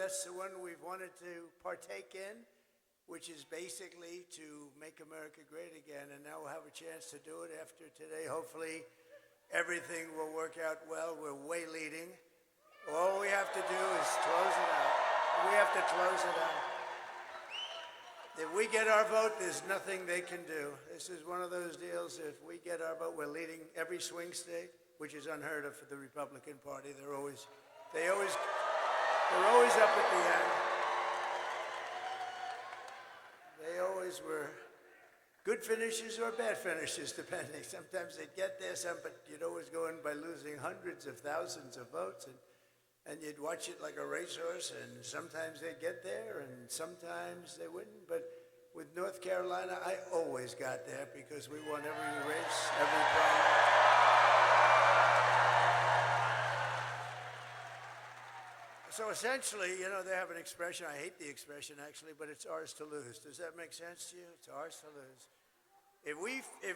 That's the one we've wanted to partake in, which is basically to make America great again. And now we'll have a chance to do it after today. Hopefully, everything will work out well. We're way leading. All we have to do is close it out. We have to close it out. If we get our vote, there's nothing they can do. This is one of those deals. If we get our vote, we're leading every swing state, which is unheard of for the Republican Party. They're always up at the end. They always were good finishes or bad finishes, depending. Sometimes they'd get there, but you'd always go in by losing hundreds of thousands of votes, and you'd watch it like a racehorse, and sometimes they'd get there, and sometimes they wouldn't. But with North Carolina, I always got there because we won every race, every primary. So essentially, they have an expression. I hate the expression, actually, but it's ours to lose. Does that make sense to you? It's ours to lose. If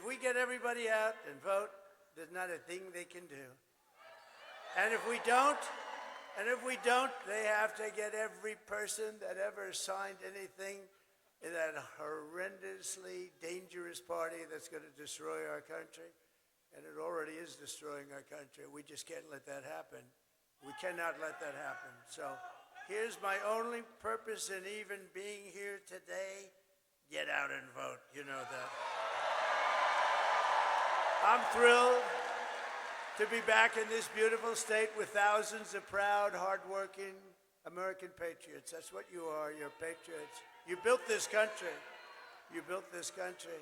we get everybody out and vote, there's not a thing they can do. And if we don't, they have to get every person that ever signed anything in that horrendously dangerous party that's going to destroy our country. And it already is destroying our country. We just can't let that happen. We cannot let that happen. So here's my only purpose in even being here today. Get out and vote. You know that. I'm thrilled to be back in this beautiful state with thousands of proud, hardworking American patriots. That's what you are. You're patriots. You built this country. You built this country.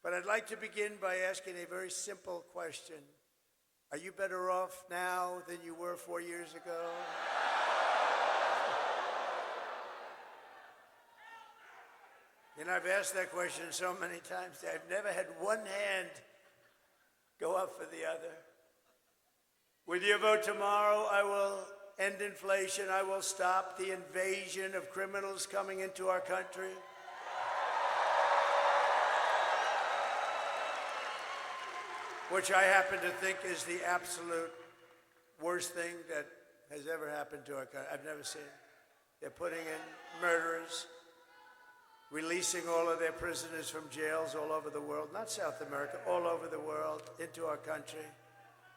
But I'd like to begin by asking a very simple question. Are you better off now than you were 4 years ago? I've asked that question so many times. I've never had one hand go up for the other. With your vote tomorrow, I will end inflation. I will stop the invasion of criminals coming into our country. Which I happen to think is the absolute worst thing that has ever happened to our country. I've never seen it. They're putting in murderers, releasing all of their prisoners from jails all over the world, not South America, all over the world, into our country.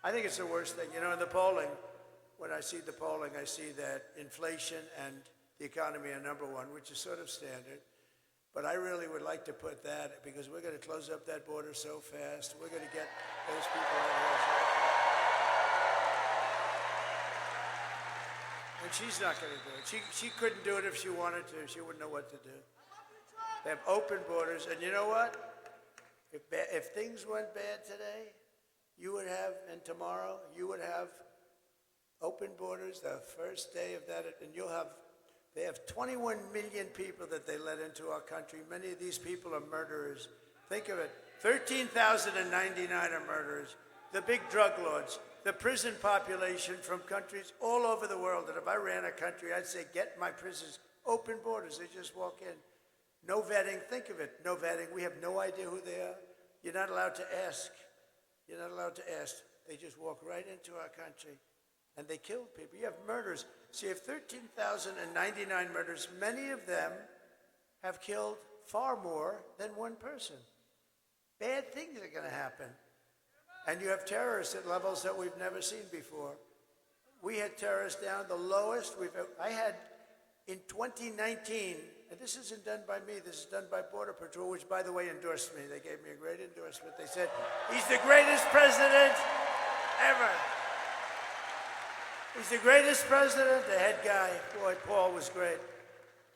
I think it's the worst thing. In the polling, when I see the polling, I see that inflation and the economy are number one, which is sort of standard. But I really would like to put that, because we're going to close up that border so fast. We're going to get those people out of here so fast. And she's not going to do it. She couldn't do it if she wanted to. She wouldn't know what to do. They have open borders. And you know what? If things went bad today, and tomorrow, you would have open borders the first day of that. And they have 21 million people that they let into our country. Many of these people are murderers. Think of it. 13,099 are murderers. The big drug lords. The prison population from countries all over the world. And if I ran a country, I'd say, get my prisons. Open borders. They just walk in. No vetting. Think of it. No vetting. We have no idea who they are. You're not allowed to ask. You're not allowed to ask. They just walk right into our country. And they kill people. You have murders. So you have 13,099 murders. Many of them have killed far more than one person. Bad things are going to happen. And you have terrorists at levels that we've never seen before. We had terrorists down the lowest I had in 2019, and this isn't done by me, this is done by Border Patrol, which, by the way, endorsed me. They gave me a great endorsement. They said, he's the greatest president ever. He's the greatest president, the head guy. Boy, Paul was great.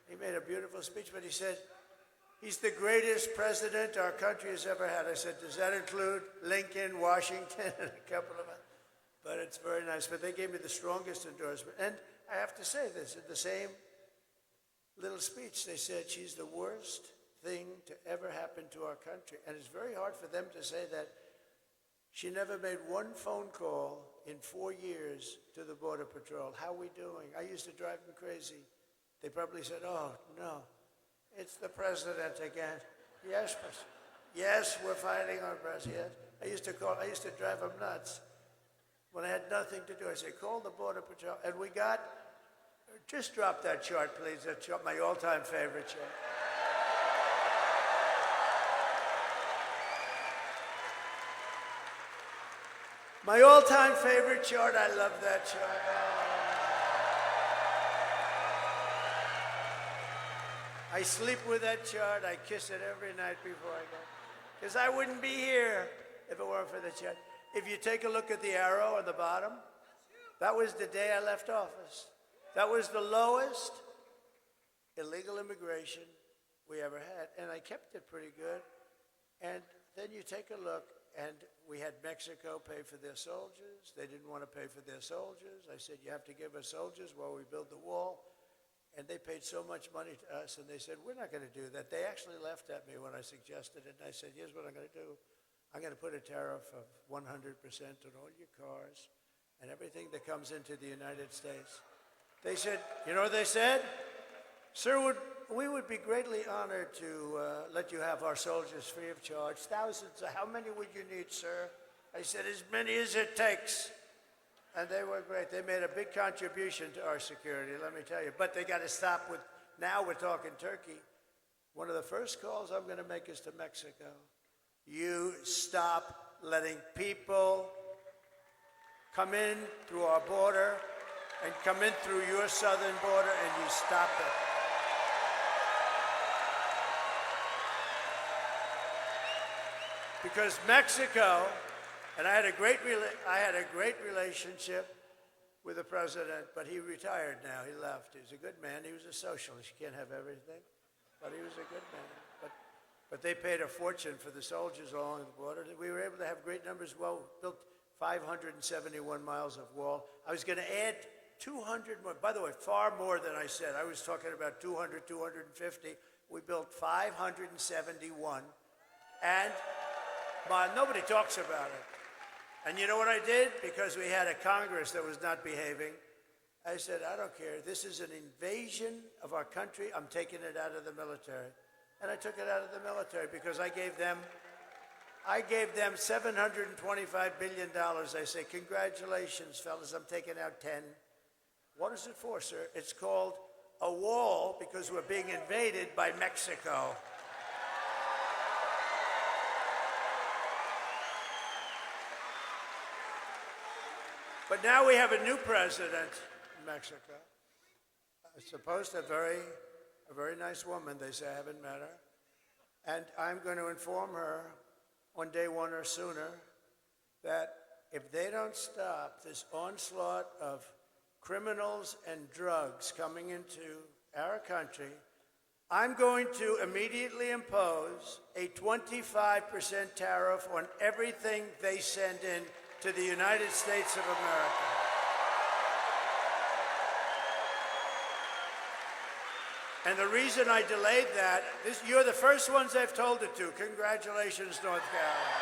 He made a beautiful speech, but he said, he's the greatest president our country has ever had. I said, does that include Lincoln, Washington, and a couple of them? But it's very nice. But they gave me the strongest endorsement. And I have to say this, in the same little speech, they said she's the worst thing to ever happen to our country. And it's very hard for them to say that. She never made one phone call in 4 years to the Border Patrol. How are we doing? I used to drive them crazy. They probably said, oh, no, it's the president again. Yes, yes, we're fighting our president. I used to drive them nuts. When I had nothing to do, I said, call the Border Patrol. And we got Just drop that chart, please. That's my all-time favorite chart. My all-time favorite chart. I love that chart. I sleep with that chart. I kiss it every night before I go. Because I wouldn't be here if it weren't for the chart. If you take a look at the arrow on the bottom, that was the day I left office. That was the lowest illegal immigration we ever had. And I kept it pretty good. And then you take a look, and we had Mexico pay for their soldiers. They didn't want to pay for their soldiers. I said, you have to give us soldiers while we build the wall. And they paid so much money to us, and they said, we're not going to do that. They actually laughed at me when I suggested it, and I said, here's what I'm going to do. I'm going to put a tariff of 100% on all your cars and everything that comes into the United States. They said, you know what they said? Sir, we would be greatly honored to let you have our soldiers free of charge. Thousands. How many would you need, sir? I said, as many as it takes. And they were great. They made a big contribution to our security, let me tell you. But they got to stop with, now we're talking Turkey. One of the first calls I'm going to make is to Mexico. You stop letting people come in through our border and come in through your southern border, and you stop it. Because Mexico, and I had a great relationship with the president, but he retired now. He left. He's a good man. He was a socialist. You can't have everything, but he was a good man. But they paid a fortune for the soldiers along the border. We were able to have great numbers. Well, built 571 miles of wall. I was going to add 200 more. By the way, far more than I said. I was talking about 200, 250. We built 571, and nobody talks about it. And you know what I did? Because we had a Congress that was not behaving, I said, I don't care. This is an invasion of our country. I'm taking it out of the military. And I took it out of the military because I gave them $725 billion. I say, congratulations, fellas, I'm taking out 10. What is it for, sir? It's called a wall because we're being invaded by Mexico. But now we have a new president in Mexico. It's supposed to be a very nice woman. They say, I haven't met her. And I'm going to inform her on day one or sooner that if they don't stop this onslaught of criminals and drugs coming into our country, I'm going to immediately impose a 25% tariff on everything they send in to the United States of America. And the reason I delayed that, you're the first ones I've told it to. Congratulations, North Carolina.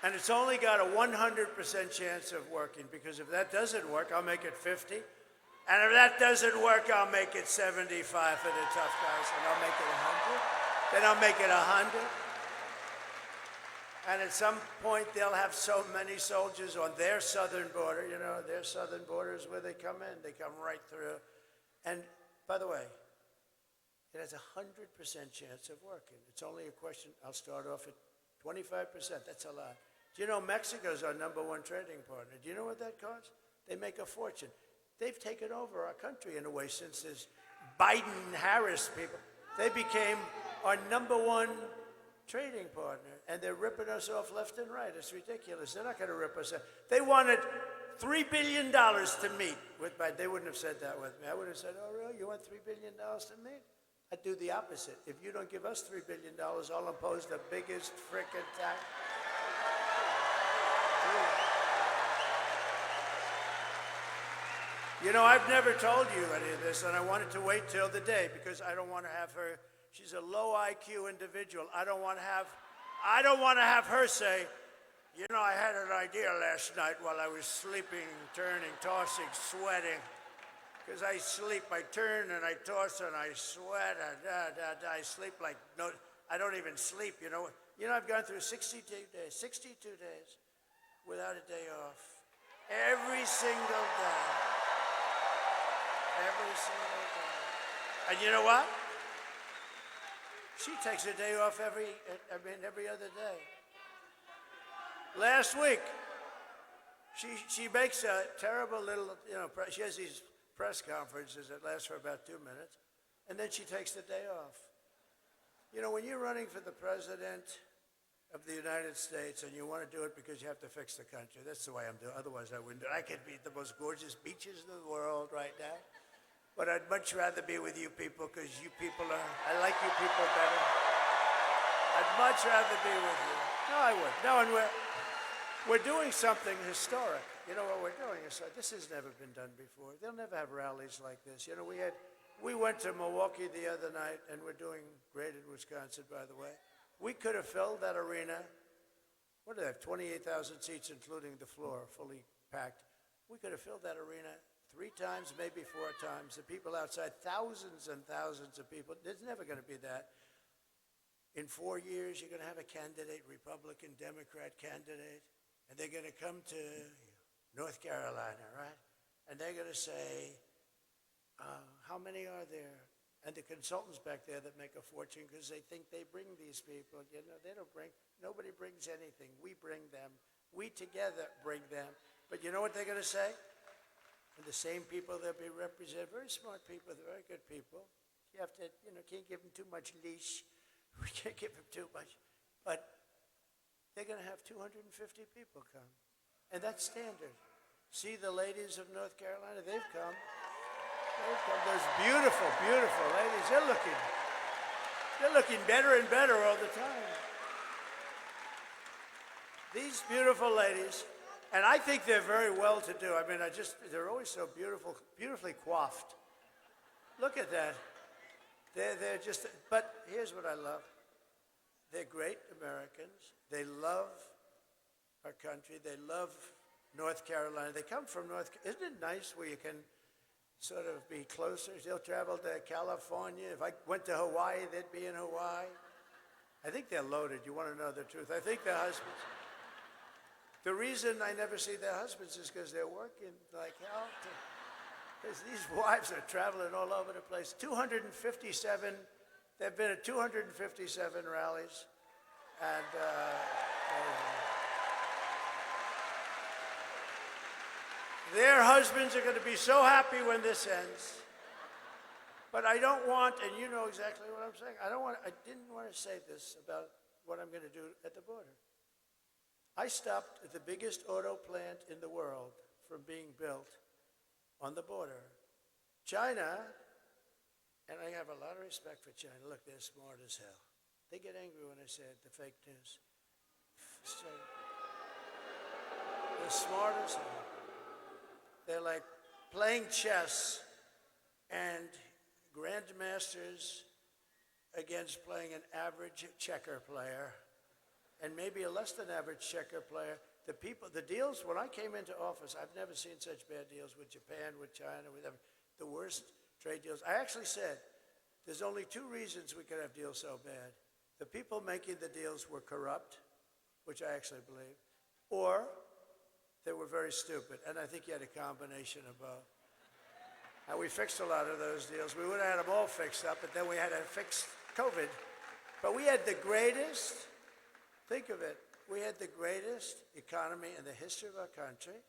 And it's only got a 100% chance of working, because if that doesn't work, I'll make it 50. And if that doesn't work, I'll make it 75 for the tough guys, and I'll make it 100. Then I'll make it 100. And at some point, they'll have so many soldiers on their southern border. You know, their southern border is where they come in. They come right through. And by the way, it has a 100% chance of working. It's only a question. I'll start off at 25%. That's a lot. Do you know Mexico's our #1 trading partner? Do you know what that costs? They make a fortune. They've taken over our country in a way since this Biden-Harris people. They became our #1 trading partner, and they're ripping us off left and right. It's ridiculous. They're not going to rip us off. They wanted $3 billion to meet with Biden. They wouldn't have said that with me. I would have said, oh, really? You want $3 billion to meet? I'd do the opposite. If you don't give us $3 billion, I'll impose the biggest frickin' tax. You know, I've never told you any of this, and I wanted to wait till the day because I don't want to have her. She's a low IQ individual. I don't want to have her say, you know, I had an idea last night while I was sleeping, turning, tossing, sweating. Because I sleep, I turn and I toss and I sweat. I sleep like no, I don't even sleep. You know, I've gone through 62 days without a day off. single day. Every single day. And you know what? She takes a day off every other day. Last week, she makes a terrible little, she has these press conferences that last for about 2 minutes, and then she takes the day off. You know, when you're running for the president of the United States and you want to do it because you have to fix the country, that's the way I'm doing. Otherwise, I wouldn't do it. I could be at the most gorgeous beaches in the world right now, but I'd much rather be with you people because you people I like you people better. I'd much rather be with you. No, I would. No, and we're doing something historic. You know what we're doing? This has never been done before. They'll never have rallies like this. You know, we went to Milwaukee the other night, and we're doing great in Wisconsin, by the way. We could have filled that arena. What do they have? 28,000 seats, including the floor, fully packed. We could have filled that arena 3 times, maybe 4 times. The people outside, thousands and thousands of people. There's never going to be that. In 4 years, you're going to have a candidate, Republican, Democrat candidate, and they're going to come to North Carolina, right? And they're going to say, how many are there? And the consultants back there that make a fortune because they think they bring these people. You know, they don't bring, nobody brings anything. We bring them. We together bring them. But you know what they're going to say? And the same people they'll be represented, very smart people, they're very good people. You have to, can't give them too much leash. We can't give them too much. But they're going to have 250 people come. And that's standard. See the ladies of North Carolina, they've come. They've come. Those beautiful, beautiful ladies. They're looking better and better all the time. These beautiful ladies, and I think they're very well to do. I mean, they're always so beautiful, beautifully coiffed. Look at that. They're just, but here's what I love. They're great Americans. They love our country. They love North Carolina. They come from isn't it nice where you can sort of be closer? They'll travel to California. If I went to Hawaii, they'd be in Hawaii. I think they're loaded. You want to know the truth. I think their husbands. The reason I never see their husbands is because they're working like hell. Because these wives are traveling all over the place. 257, they've been at 257 rallies. And their husbands are going to be so happy when this ends. But I don't want, and you know exactly what I'm saying, I didn't want to say this about what I'm going to do at the border. I stopped at the biggest auto plant in the world from being built on the border. China, and I have a lot of respect for China. Look, they're smart as hell. They get angry when I say it, the fake news. So, they're smart as hell. They're like playing chess and grandmasters against playing an average checker player and maybe a less than average checker player. The deals, when I came into office, I've never seen such bad deals with Japan, with China, with the worst trade deals. I actually said, there's only 2 reasons we could have deals so bad. The people making the deals were corrupt, which I actually believe, or they were very stupid. And I think you had a combination of both. And we fixed a lot of those deals. We would have had them all fixed up, but then we had to fix COVID. But we had the greatest, think of it, we had the greatest economy in the history of our country,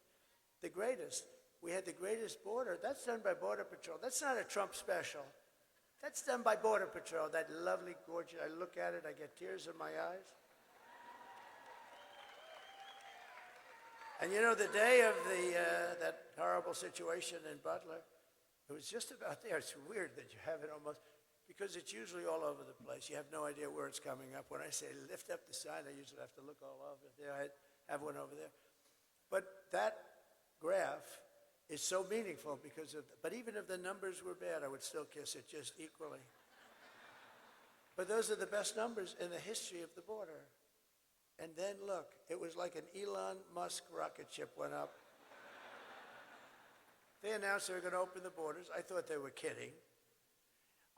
the greatest. We had the greatest border. That's done by Border Patrol. That's not a Trump special. That's done by Border Patrol, that lovely, gorgeous, I look at it, I get tears in my eyes. And you know, the day of that horrible situation in Butler, it was just about there. It's weird that you have it almost, because it's usually all over the place. You have no idea where it's coming up. When I say lift up the sign, I usually have to look all over there. I have one over there. But that graph is so meaningful because but even if the numbers were bad, I would still kiss it just equally. But those are the best numbers in the history of the border. And then look, it was like an Elon Musk rocket ship went up. They announced they were going to open the borders. I thought they were kidding.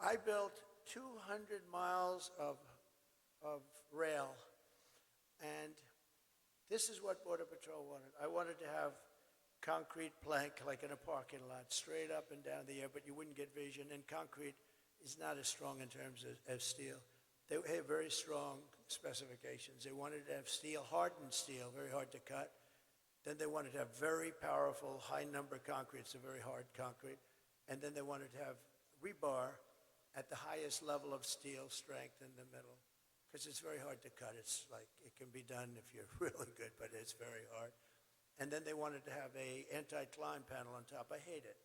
I built 200 miles of rail, and this is what Border Patrol wanted. I wanted to have concrete plank like in a parking lot, straight up and down the air, but you wouldn't get vision. And concrete is not as strong in terms of steel. They have very strong specifications. They wanted to have steel, hardened steel, very hard to cut. Then they wanted to have very powerful, high-number concrete, so very hard concrete. And then they wanted to have rebar at the highest level of steel strength in the middle, because it's very hard to cut. It's like, it can be done if you're really good, but it's very hard. And then they wanted to have a anti-climb panel on top. I hate it.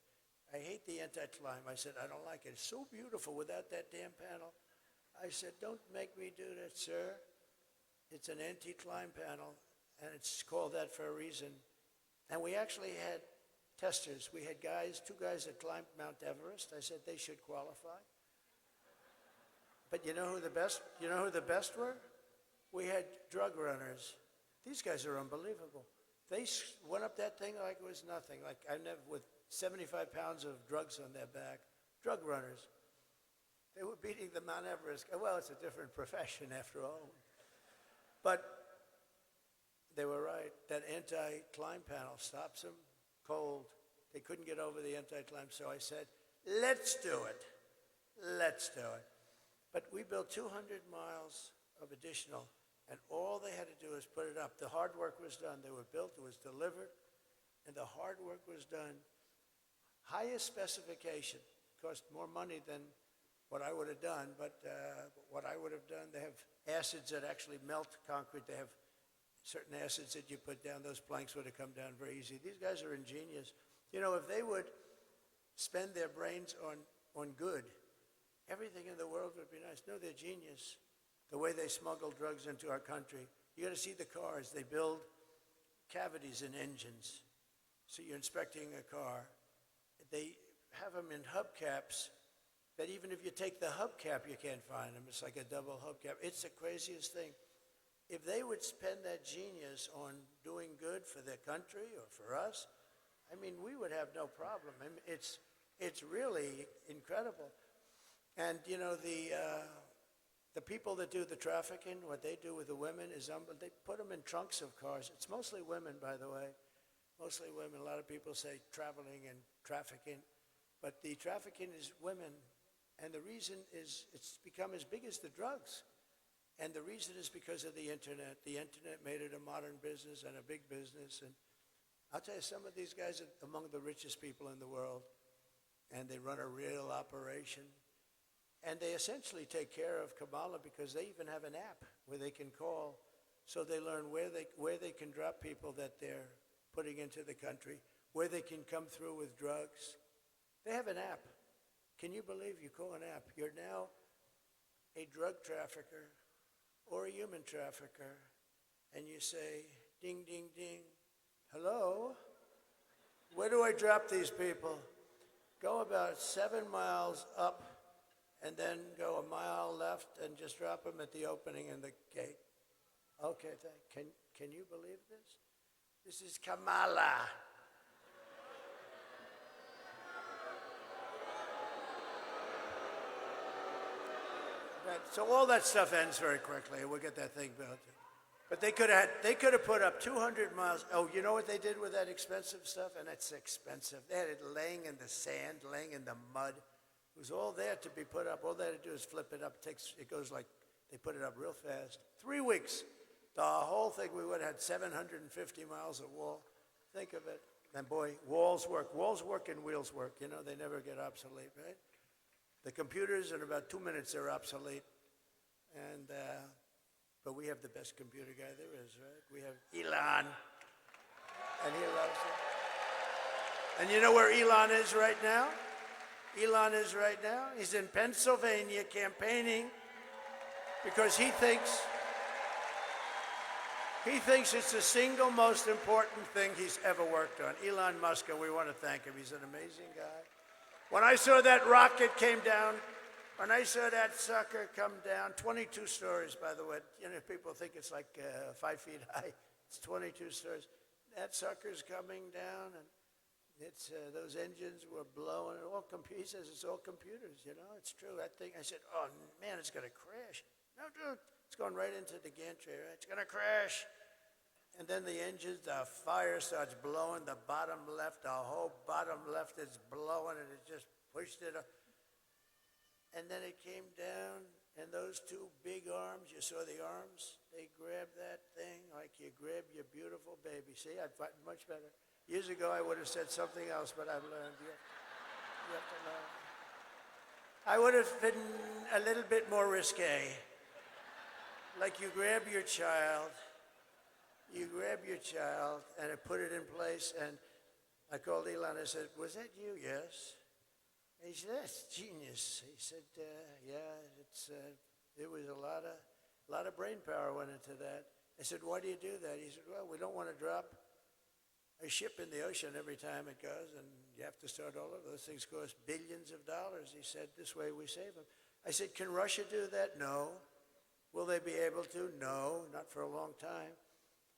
I hate the anti-climb. I said, I don't like it. It's so beautiful without that damn panel. I said, don't make me do that, sir. It's an anti-climb panel, and it's called that for a reason. And we actually had testers. We had two guys that climbed Mount Everest. I said they should qualify. But you know who the best were? We had drug runners. These guys are unbelievable. They went up that thing like it was nothing. Like with 75 pounds of drugs on their back. Drug runners. They were beating the Mount Everest. Well, it's a different profession after all. But they were right. That anti-climb panel stops them cold. They couldn't get over the anti-climb, so I said, let's do it. Let's do it. But we built 200 miles of additional, and all they had to do was put it up. The hard work was done. They were built, it was delivered, and the hard work was done. Highest specification. Cost more money than what I would have done, but what I would have done, they have acids that actually melt concrete. They have certain acids that you put down. Those planks would have come down very easy. These guys are ingenious. You know, if they would spend their brains on good, everything in the world would be nice. No, they're genius. The way they smuggle drugs into our country. You got to see the cars. They build cavities in engines. So you're inspecting a car. They have them in hubcaps that even if you take the hubcap, you can't find them. It's like a double hubcap. It's the craziest thing. If they would spend that genius on doing good for their country or for us, I mean, we would have no problem. I mean, it's really incredible. And, you know, the people that do the trafficking, what they do with the women is, they put them in trunks of cars. It's mostly women, by the way. Mostly women. A lot of people say traveling and trafficking. But the trafficking is women. And the reason is it's become as big as the drugs. And the reason is because of the internet. The internet made it a modern business and a big business. And I'll tell you, some of these guys are among the richest people in the world. And they run a real operation. And they essentially take care of Kamala because they even have an app where they can call. So they learn where they can drop people that they're putting into the country, where they can come through with drugs. They have an app. Can you believe you call an app? You're now a drug trafficker or a human trafficker, and you say, ding, ding, ding, hello? Where do I drop these people? Go about 7 miles up, and then go a mile left and just drop them at the opening in the gate. Okay, can you believe this? This is Kamala. Right, so all that stuff ends very quickly. We'll get that thing built. But they could have put up 200 miles. Oh, you know what they did with that expensive stuff? And it's expensive. They had it laying in the sand, laying in the mud. It was all there to be put up. All they had to do is flip it up. It goes like, they put it up real fast. 3 weeks. The whole thing, we would have had 750 miles of wall. Think of it. And boy, walls work. Walls work and wheels work. You know, they never get obsolete, right? The computers, in about 2 minutes, they're obsolete. And, but we have the best computer guy there is, right? We have Elon. And he loves it. And you know where Elon is right now? Elon is right now. He's in Pennsylvania campaigning because he thinks it's the single most important thing he's ever worked on. Elon Musk, and we want to thank him. He's an amazing guy. When I saw that rocket came down, when I saw that sucker come down, 22 stories, by the way. You know, people think it's like 5 feet high. It's 22 stories. That sucker's coming down, and it's those engines were blowing. He says it's all computers, you know. It's true. That thing, I said, oh, man, it's going to crash. No, dude, it's going right into the gantry, right? It's going to crash. And then the engines, the fire starts blowing, the bottom left, the whole bottom left is blowing, and it just pushed it up. And then it came down, and those two big arms, you saw the arms? They grabbed that thing like you grab your beautiful baby. See, I'd fight much better. Years ago, I would have said something else, but I've learned. You have to learn. I would have been a little bit more risque. Like you grab your child, and I put it in place, and I called Elon. I said, "Was that you?" "Yes." And he said, "That's genius." He said, "Yeah, it was a lot of brain power went into that." I said, "Why do you do that?" He said, "Well, we don't want to drop a ship in the ocean every time it goes, and you have to start all over. Those things cost billions of dollars." He said, "This way we save them." I said, "Can Russia do that?" "No." "Will they be able to?" "No, not for a long time."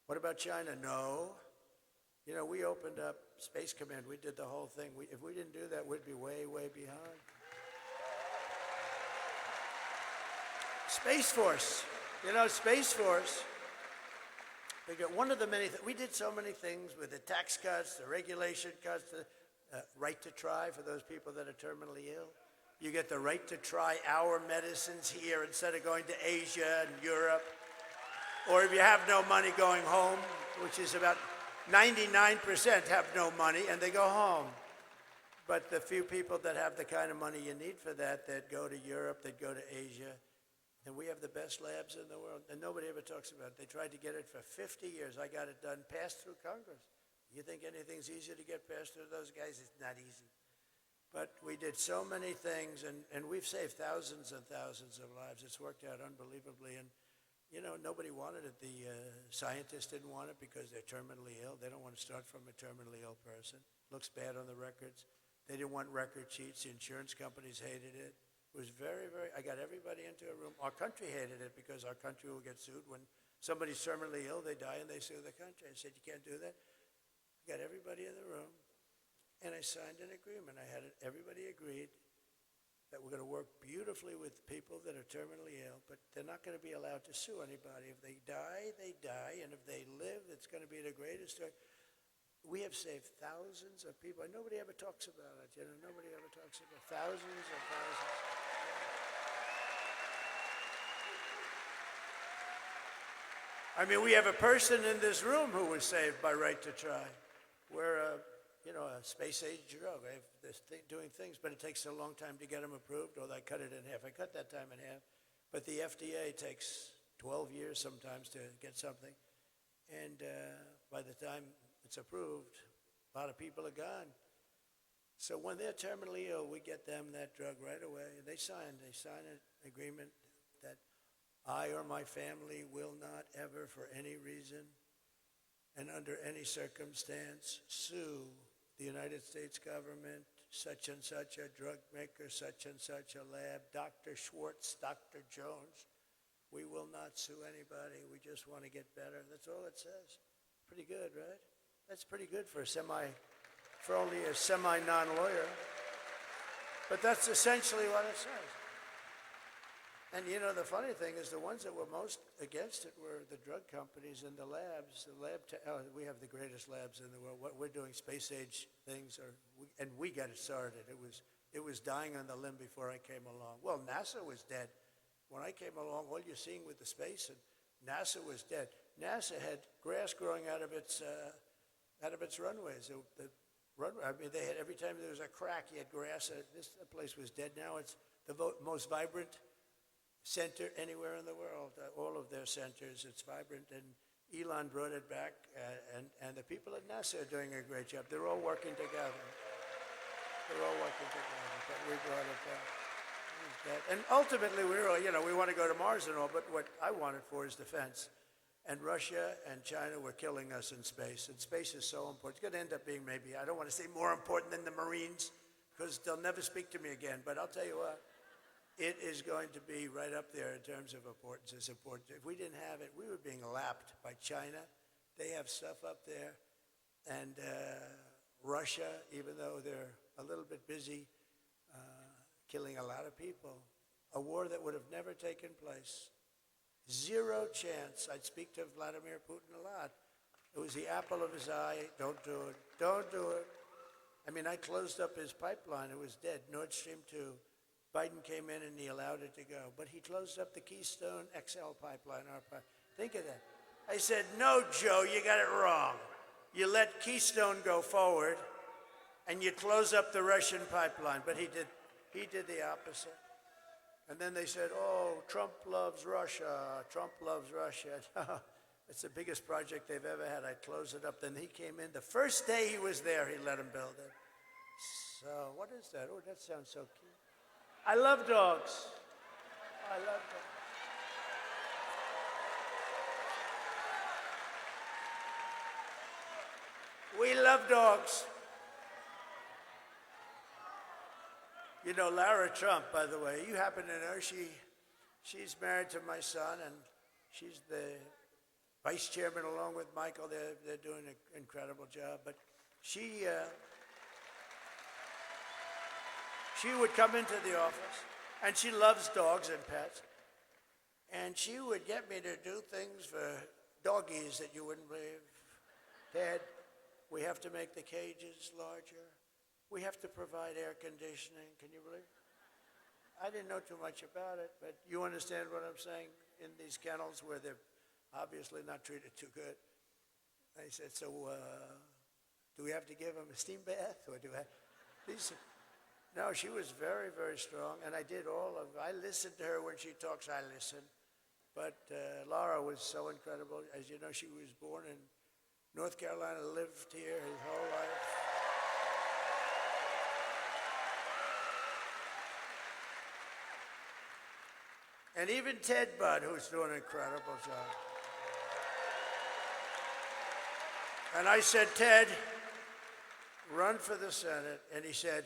"What about China?" "No." You know, we opened up Space Command. We did the whole thing. If we didn't do that, we'd be way, way behind. Space Force. You know, Space Force. We got one of the many. We did so many things with the tax cuts, the regulation cuts, the right to try for those people that are terminally ill. You get the right to try our medicines here instead of going to Asia and Europe. Or if you have no money going home, which is about 99% have no money and they go home. But the few people that have the kind of money you need for that go to Europe, that go to Asia. And we have the best labs in the world, and nobody ever talks about it. They tried to get it for 50 years. I got it done, passed through Congress. You think anything's easier to get passed through those guys? It's not easy. But we did so many things, and we've saved thousands and thousands of lives. It's worked out unbelievably. And, you know, nobody wanted it. The scientists didn't want it because they're terminally ill. They don't want to start from a terminally ill person. Looks bad on the records. They didn't want record sheets. The insurance companies hated it. It was very, very, I got everybody into a room. Our country hated it because our country will get sued. When somebody's terminally ill, they die and they sue the country. I said, "You can't do that." I got everybody in the room, and I signed an agreement. Everybody agreed that we're going to work beautifully with people that are terminally ill, but they're not going to be allowed to sue anybody. If they die, they die, and if they live, it's going to be the greatest story. We have saved thousands of people, and nobody ever talks about it. You know, nobody ever talks about thousands and thousands. I mean, we have a person in this room who was saved by right to try. We're a space-age drug. They're doing things, but it takes a long time to get them approved, or they cut it in half. I cut that time in half. But the FDA takes 12 years sometimes to get something. And by the time it's approved, a lot of people are gone. So when they're terminally ill, we get them that drug right away. And they sign an agreement that I or my family will not ever, for any reason and under any circumstance, sue the United States government, such and such a drug maker, such and such a lab, Dr. Schwartz, Dr. Jones. We will not sue anybody. We just want to get better. That's all it says. Pretty good, right? That's pretty good for only a semi-non-lawyer. But that's essentially what it says. And, you know, the funny thing is the ones that were most against it were the drug companies and the labs. We have the greatest labs in the world. What we're doing, space-age things, and we got it started. It was dying on the limb before I came along. Well, NASA was dead. When I came along, all you're seeing with the space, and NASA was dead. NASA had grass growing out of its runways. The runway, I mean, they had, every time there was a crack, you had grass. This place was dead. Now it's the most vibrant center anywhere in the world. All of their centers, it's vibrant, and Elon brought it back, and the people at NASA are doing a great job. They're all working together. But we brought it back. And ultimately, we want to go to Mars and all, but what I want it for is defense. And Russia and China were killing us in space, and space is so important. It's going to end up being maybe, I don't want to say more important than the Marines, because they'll never speak to me again, but I'll tell you what, it is going to be right up there in terms of importance. It's important. If we didn't have it, we were being lapped by China. They have stuff up there. And Russia, even though they're a little bit busy killing a lot of people, a war that would have never taken place. Zero chance. I'd speak to Vladimir Putin a lot. It was the apple of his eye. Don't do it. Don't do it. I mean, I closed up his pipeline. It was dead. Nord Stream 2. Biden came in and he allowed it to go. But he closed up the Keystone XL pipeline. Think of that. I said, no, Joe, you got it wrong. You let Keystone go forward and you close up the Russian pipeline. But he did the opposite. And then they said, oh, Trump loves Russia. Trump loves Russia. It's the biggest project they've ever had. I'd close it up. Then he came in. The first day he was there, he let him build it. So what is that? Oh, that sounds so cute. I love dogs. I love dogs. We love dogs. You know, Lara Trump, by the way, you happen to know she's married to my son, and she's the vice chairman along with Michael. They're doing an incredible job. But she would come into the office, and she loves dogs and pets, and she would get me to do things for doggies that you wouldn't believe. Dad, we have to make the cages larger. We have to provide air conditioning. Can you believe it? I didn't know too much about it, but you understand what I'm saying? In these kennels where they're obviously not treated too good. I said, so do we have to give them a steam bath? Or do I? No, she was very, very strong, and I listened to her when she talks, I listen. But Laura was so incredible. As you know, she was born in North Carolina, lived here his whole life. And even Ted Budd, who's doing an incredible job. And I said, Ted, run for the Senate. And he said,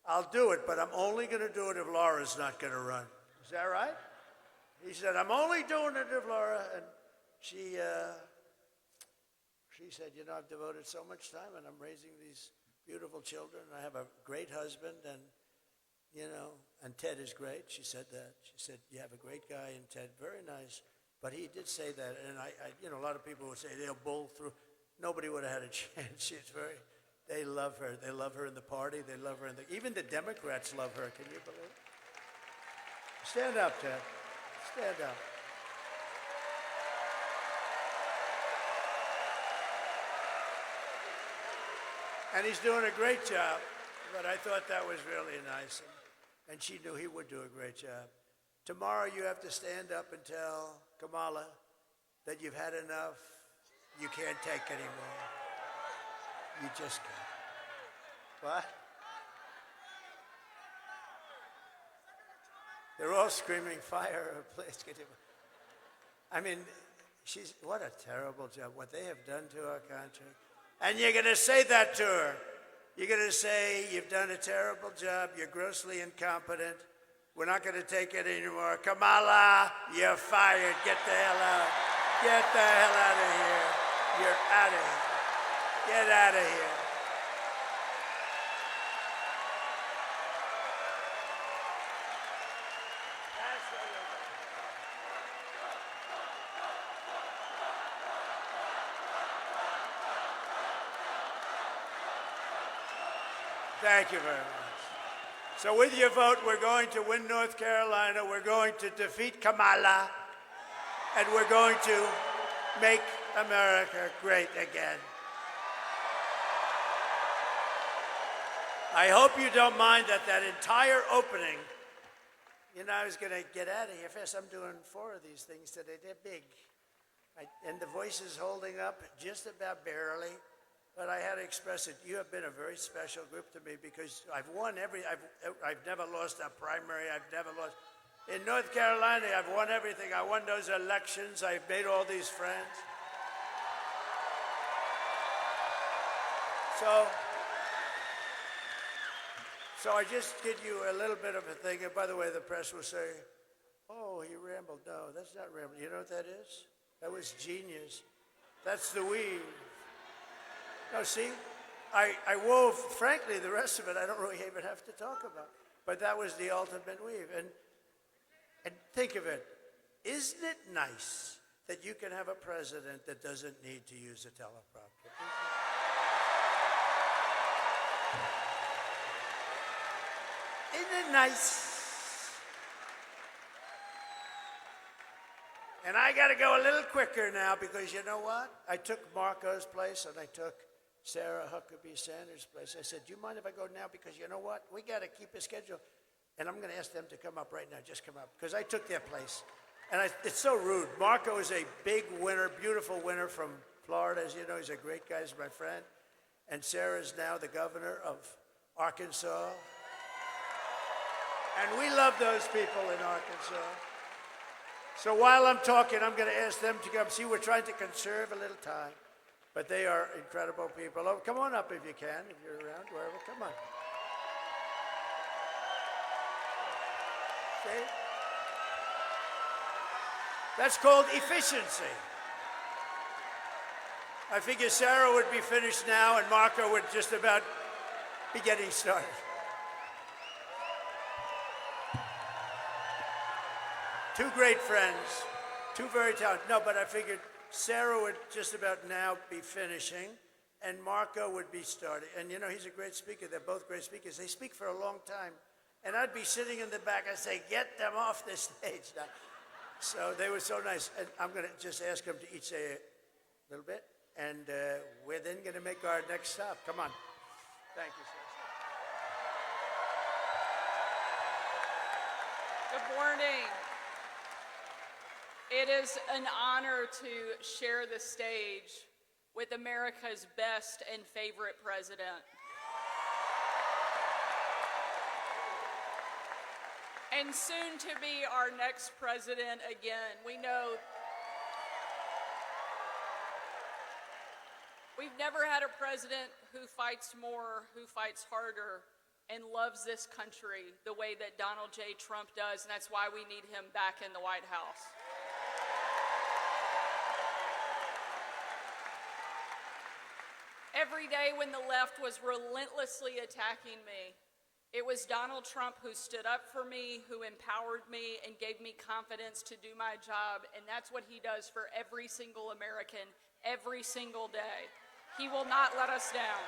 I'll do it, but I'm only going to do it if Laura's not going to run. Is that right? He said, I'm only doing it if Laura. And she said, you know, I've devoted so much time, and I'm raising these beautiful children. And I have a great husband, and you know, and Ted is great. She said that. She said, you have a great guy in Ted, very nice. But he did say that, and you know, a lot of people would say they'll bull through. Nobody would have had a chance. They love her. They love her in the party. They love her even the Democrats love her. Can you believe it? Stand up, Ted. Stand up. And he's doing a great job, but I thought that was really nice. And she knew he would do a great job. Tomorrow you have to stand up and tell Kamala that you've had enough. You can't take anymore. You just can't. What? They're all screaming, fire, please. I mean, what a terrible job, what they have done to our country. And you're going to say that to her. You're going to say, you've done a terrible job, you're grossly incompetent, we're not going to take it anymore. Kamala, you're fired. Get the hell out. Get the hell out of here. You're out of here. Get out of here. Thank you very much. So with your vote, we're going to win North Carolina, we're going to defeat Kamala, and we're going to make America great again. I hope you don't mind that entire opening, you know, I was going to get out of here fast. I'm doing 4 of these things today. They're big. And the voice is holding up just about barely. But I had to express it. You have been a very special group to me because I've won I've never lost a primary. I've never lost. In North Carolina, I've won everything. I won those elections. I've made all these friends. So I just give you a little bit of a thing. And by the way, the press will say, oh, he rambled. No, that's not rambling. You know what that is? That was genius. That's the weave. No, see, I wove, frankly, the rest of it I don't really even have to talk about. But that was the ultimate weave. And think of it. Isn't it nice that you can have a president that doesn't need to use a teleprompter. Isn't it nice? And I got to go a little quicker now because you know what? I took Marco's place and I took Sarah Huckabee Sanders' place. I said, do you mind if I go now? Because you know what? We got to keep a schedule. And I'm going to ask them to come up right now. Just come up. Because I took their place. And it's so rude. Marco is a big winner, beautiful winner from Florida. As you know, he's a great guy. He's my friend. And Sarah's now the governor of Arkansas. And we love those people in Arkansas. So while I'm talking, I'm going to ask them to come. See, we're trying to conserve a little time. But they are incredible people. Oh, come on up if you can, if you're around, wherever. Come on. See? That's called efficiency. I figure Sarah would be finished now and Marco would just about be getting started. Two great friends, two very talented. No, but I figured Sarah would just about now be finishing and Marco would be starting. And you know, he's a great speaker. They're both great speakers. They speak for a long time. And I'd be sitting in the back. I'd say, get them off the stage now. So they were so nice. And I'm going to just ask them to each say a little bit. And we're then going to make our next stop. Come on. Thank you, sir. Good morning. It is an honor to share the stage with America's best and favorite president. And soon to be our next president again. We know we've never had a president who fights more, who fights harder, and loves this country the way that Donald J. Trump does, and that's why we need him back in the White House. Every day when the left was relentlessly attacking me, it was Donald Trump who stood up for me, who empowered me, and gave me confidence to do my job, and that's what he does for every single American, every single day. He will not let us down.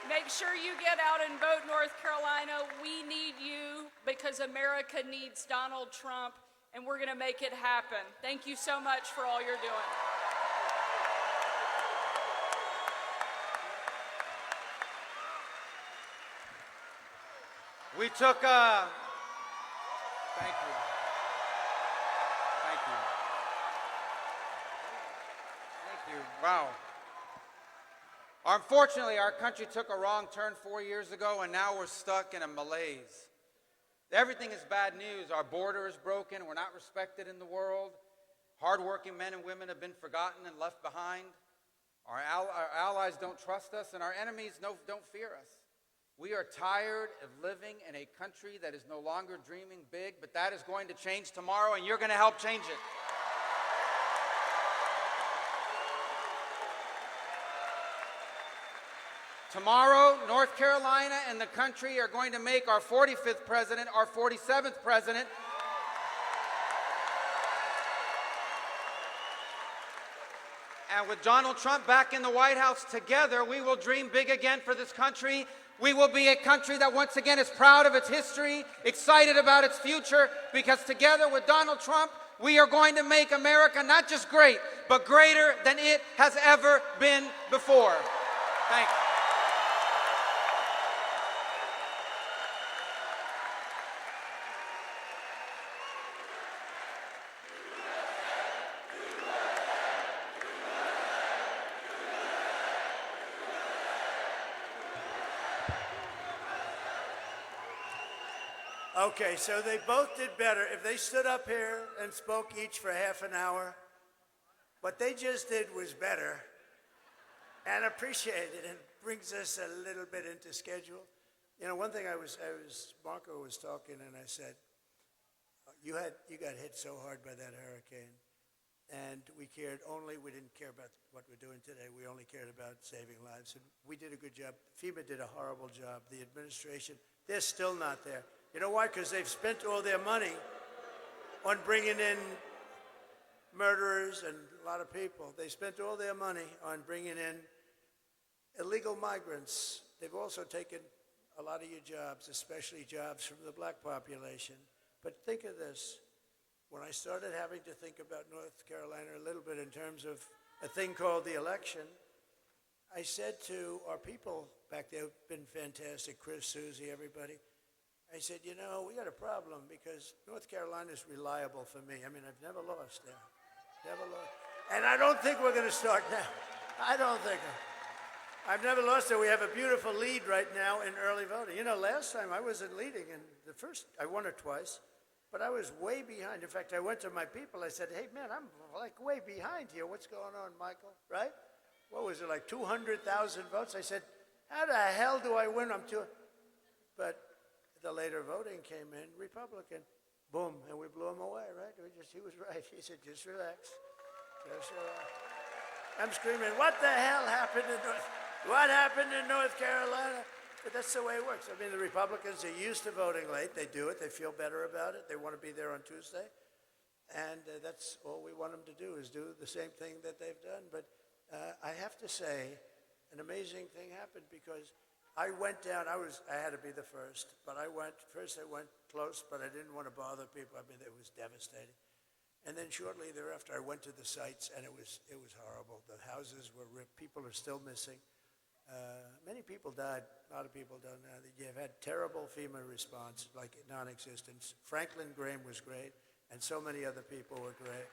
Make sure you get out and vote, North Carolina. We need you because America needs Donald Trump, and we're going to make it happen. Thank you so much for all you're doing. We took, thank you. Thank you. Thank you. Wow. Unfortunately, our country took a wrong turn 4 years ago, and now we're stuck in a malaise. Everything is bad news. Our border is broken. We're not respected in the world. Hardworking men and women have been forgotten and left behind. Our allies don't trust us, and our enemies don't fear us. We are tired of living in a country that is no longer dreaming big, but that is going to change tomorrow, and you're going to help change it. Tomorrow, North Carolina and the country are going to make our 45th president, our 47th president. And with Donald Trump back in the White House, together we will dream big again for this country. We will be a country that once again is proud of its history, excited about its future, because together with Donald Trump, we are going to make America not just great, but greater than it has ever been before. Thanks. Okay, so they both did better. If they stood up here and spoke each for half an hour, what they just did was better and appreciated and brings us a little bit into schedule. You know, one thing Marco was talking and I said, you got hit so hard by that hurricane and we didn't care about what we're doing today. We only cared about saving lives. And we did a good job. FEMA did a horrible job. The administration, they're still not there. You know why? Because they've spent all their money on bringing in murderers and a lot of people. They spent all their money on bringing in illegal migrants. They've also taken a lot of your jobs, especially jobs from the black population. But think of this. When I started having to think about North Carolina a little bit in terms of a thing called the election, I said to our people back there, who've been fantastic, Chris, Susie, everybody, I said, you know, we got a problem because North Carolina is reliable for me. I mean, I've never lost there. Never lost. And I don't think we're going to start now. I don't think. I've never lost there. We have a beautiful lead right now in early voting. You know, last time I wasn't leading, and the first, I won it twice, but I was way behind. In fact, I went to my people. I said, hey, man, I'm like way behind here. What's going on, Michael? Right? What was it, like 200,000 votes? I said, how the hell do I win? But the later voting came in, Republican. Boom, and we blew him away, right? He was right. He said, just relax. Just relax. I'm screaming, what the hell happened in North Carolina? But that's the way it works. I mean, the Republicans are used to voting late. They do it. They feel better about it. They want to be there on Tuesday. And that's all we want them to do is do the same thing that they've done. But I have to say, an amazing thing happened because I went down. I had to be the first, but I went close, but I didn't want to bother people. I mean, it was devastating. And then shortly thereafter, I went to the sites, and it was horrible. The houses were ripped. People are still missing. Many people died. A lot of people don't know. You've had terrible FEMA response, like non-existent. Franklin Graham was great, and so many other people were great.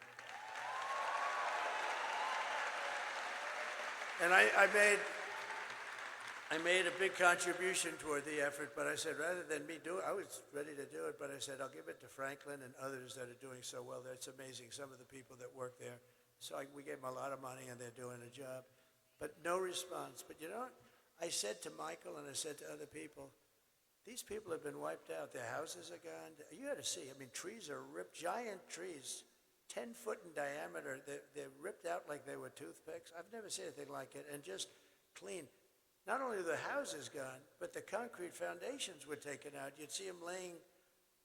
And I made a big contribution toward the effort, but I said rather than me do it, I was ready to do it, but I said I'll give it to Franklin and others that are doing so well there. It's amazing, some of the people that work there. So we gave them a lot of money, and they're doing a job. But no response. But you know what? I said to Michael and I said to other people, these people have been wiped out. Their houses are gone. You had to see. I mean, trees are ripped, giant trees, 10 foot in diameter. They're ripped out like they were toothpicks. I've never seen anything like it. And just clean. Not only are the houses gone, but the concrete foundations were taken out. You'd see them laying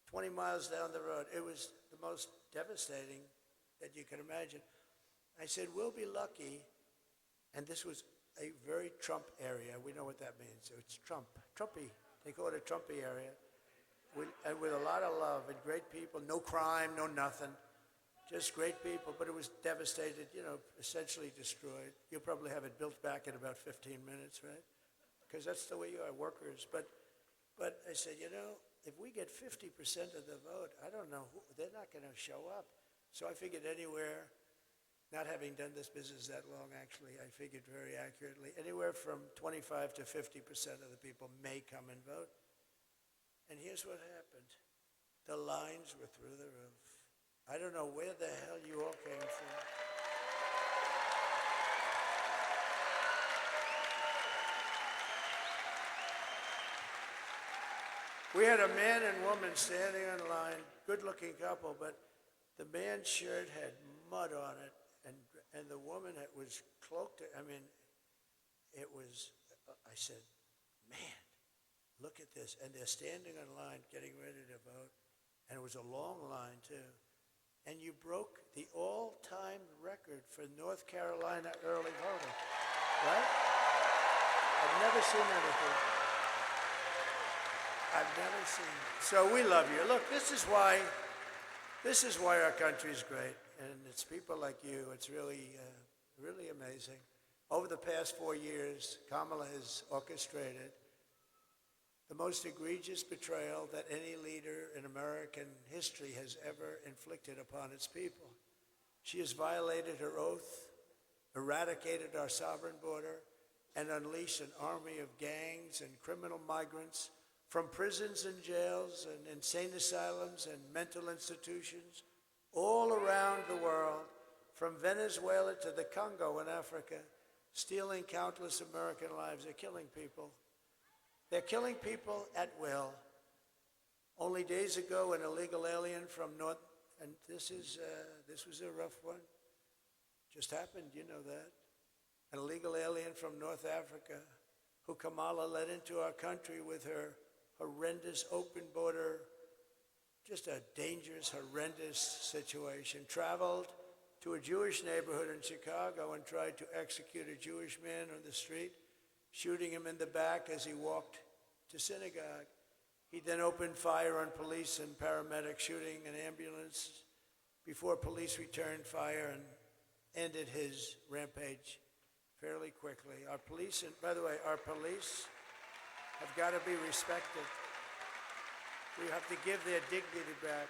20 miles down the road. It was the most devastating that you can imagine. I said, we'll be lucky. And this was a very Trump area. We know what that means. So it's Trumpy. They call it a Trumpy area. And with a lot of love and great people, no crime, no nothing. Just great people, but it was devastated, you know, essentially destroyed. You'll probably have it built back in about 15 minutes, right? Because that's the way you are, workers. But I said, you know, if we get 50% of the vote, I don't know, they're not going to show up. So I figured anywhere, not having done this business that long, actually, I figured very accurately, anywhere from 25 to 50% of the people may come and vote. And here's what happened. The lines were through the roof. I don't know where the hell you all came from. We had a man and woman standing in line, good-looking couple, but the man's shirt had mud on it, and the woman was cloaked. I mean, it was, I said, man, look at this. And they're standing in line, getting ready to vote, and it was a long line, too. And you broke the all-time record for North Carolina early voting, right? I've never seen anything. I've never seen it. So we love you. Look, this is why our country's great, and it's people like you. It's really, really amazing. Over the past 4 years, Kamala has orchestrated the most egregious betrayal that any leader in American history has ever inflicted upon its people. She has violated her oath, eradicated our sovereign border, and unleashed an army of gangs and criminal migrants from prisons and jails and insane asylums and mental institutions all around the world, from Venezuela to the Congo in Africa, stealing countless American lives. They're killing people. They're killing people at will. Only days ago, an illegal alien from North, and this was a rough one. Just happened, you know that. An illegal alien from North Africa who Kamala let into our country with her horrendous open border just a dangerous, horrendous situation, traveled to a Jewish neighborhood in Chicago and tried to execute a Jewish man on the street, shooting him in the back as he walked to synagogue. He then opened fire on police and paramedics, shooting an ambulance before police returned fire and ended his rampage fairly quickly. Our police, and by the way, our police have got to be respected. We have to give their dignity back.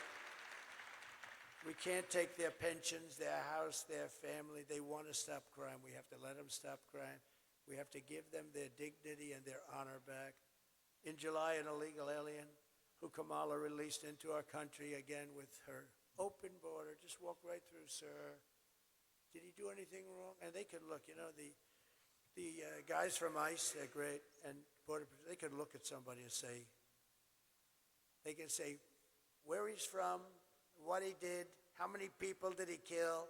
We can't take their pensions, their house, their family. They want to stop crime. We have to let them stop crime. We have to give them their dignity and their honor back. In July, an illegal alien who Kamala released into our country again with her open border, just walk right through, sir. Did he do anything wrong? And they could look, the guys from ICE, they're great, and they could look at somebody and say, they can say where he's from, what he did, how many people did he kill,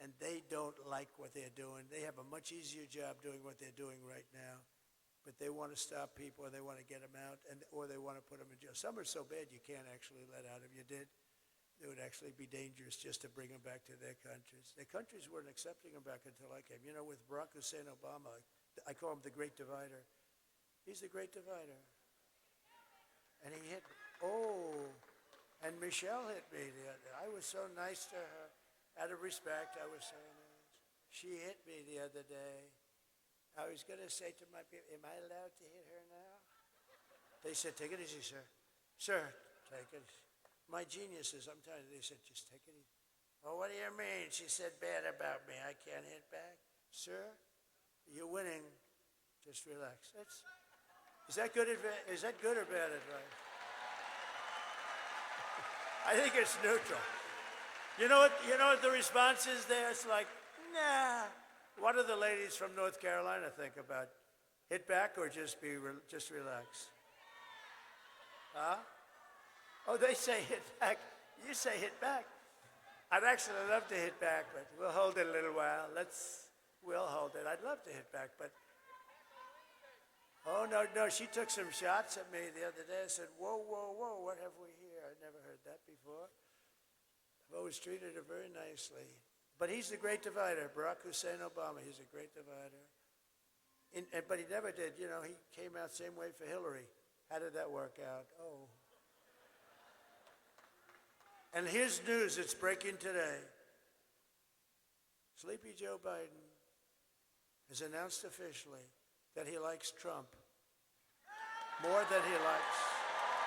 and they don't like what they're doing. They have a much easier job doing what they're doing right now, but they want to stop people, or they want to get them out, or they want to put them in jail. Some are so bad you can't actually let out. If you did, it would actually be dangerous just to bring them back to their countries. Their countries weren't accepting them back until I came. With Barack Hussein Obama, I call him the Great Divider. He's the Great Divider. And he hit, and Michelle hit me. I was so nice to her. Out of respect, I was so nice. She hit me the other day. I was going to say to my people, am I allowed to hit her now? They said, take it easy, sir. Sir, take it easy. My geniuses, I'm telling you, they said, just take it easy. Oh, what do you mean? She said bad about me. I can't hit back. Sir, you're winning. Just relax. Is that good advice? Is that good or bad advice? I think it's neutral. You know what the response is there? It's like, nah. What do the ladies from North Carolina think about hit back or just relax? Huh? Oh, they say hit back. You say hit back. I'd actually love to hit back, but we'll hold it a little while. We'll hold it. I'd love to hit back, but oh, no, she took some shots at me the other day. I said, whoa, what have we here? I'd never heard that before. I've always treated her very nicely. But he's the great divider, Barack Hussein Obama. He's a great divider. But he never did, he came out same way for Hillary. How did that work out? Oh. And here's news, it's breaking today. Sleepy Joe Biden has announced officially that he likes Trump more than he likes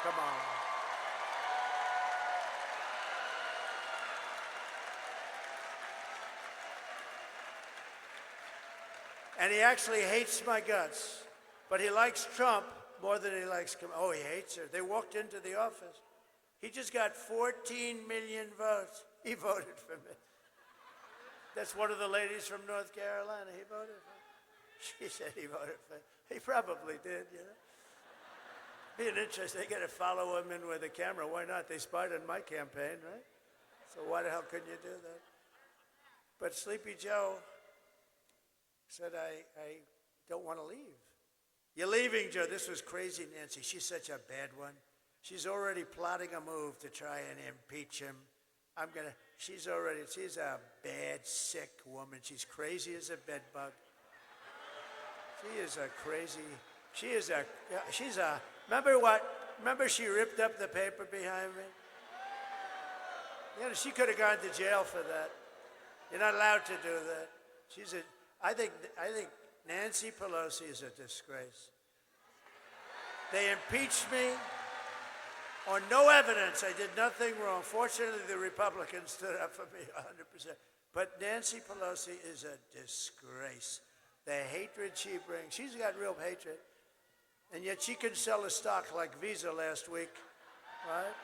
Kamala. And he actually hates my guts, but he likes Trump more than he likes Kamala. Oh, he hates her. They walked into the office. He just got 14 million votes. He voted for me. That's one of the ladies from North Carolina. He voted for me. She said he voted for me. He probably did, Being interesting, they got to follow him in with a camera. Why not? They spied on my campaign, right? So why the hell couldn't you do that? But Sleepy Joe said, I don't want to leave. You're leaving, Joe. This was crazy, Nancy. She's such a bad one. She's already plotting a move to try and impeach him. She's a bad, sick woman. She's crazy as a bedbug. Remember she ripped up the paper behind me? She could have gone to jail for that. You're not allowed to do that. I think Nancy Pelosi is a disgrace. They impeached me on no evidence. I did nothing wrong. Fortunately, the Republicans stood up for me 100%. But Nancy Pelosi is a disgrace. The hatred she brings, she's got real hatred. And yet she can sell a stock like Visa last week, right?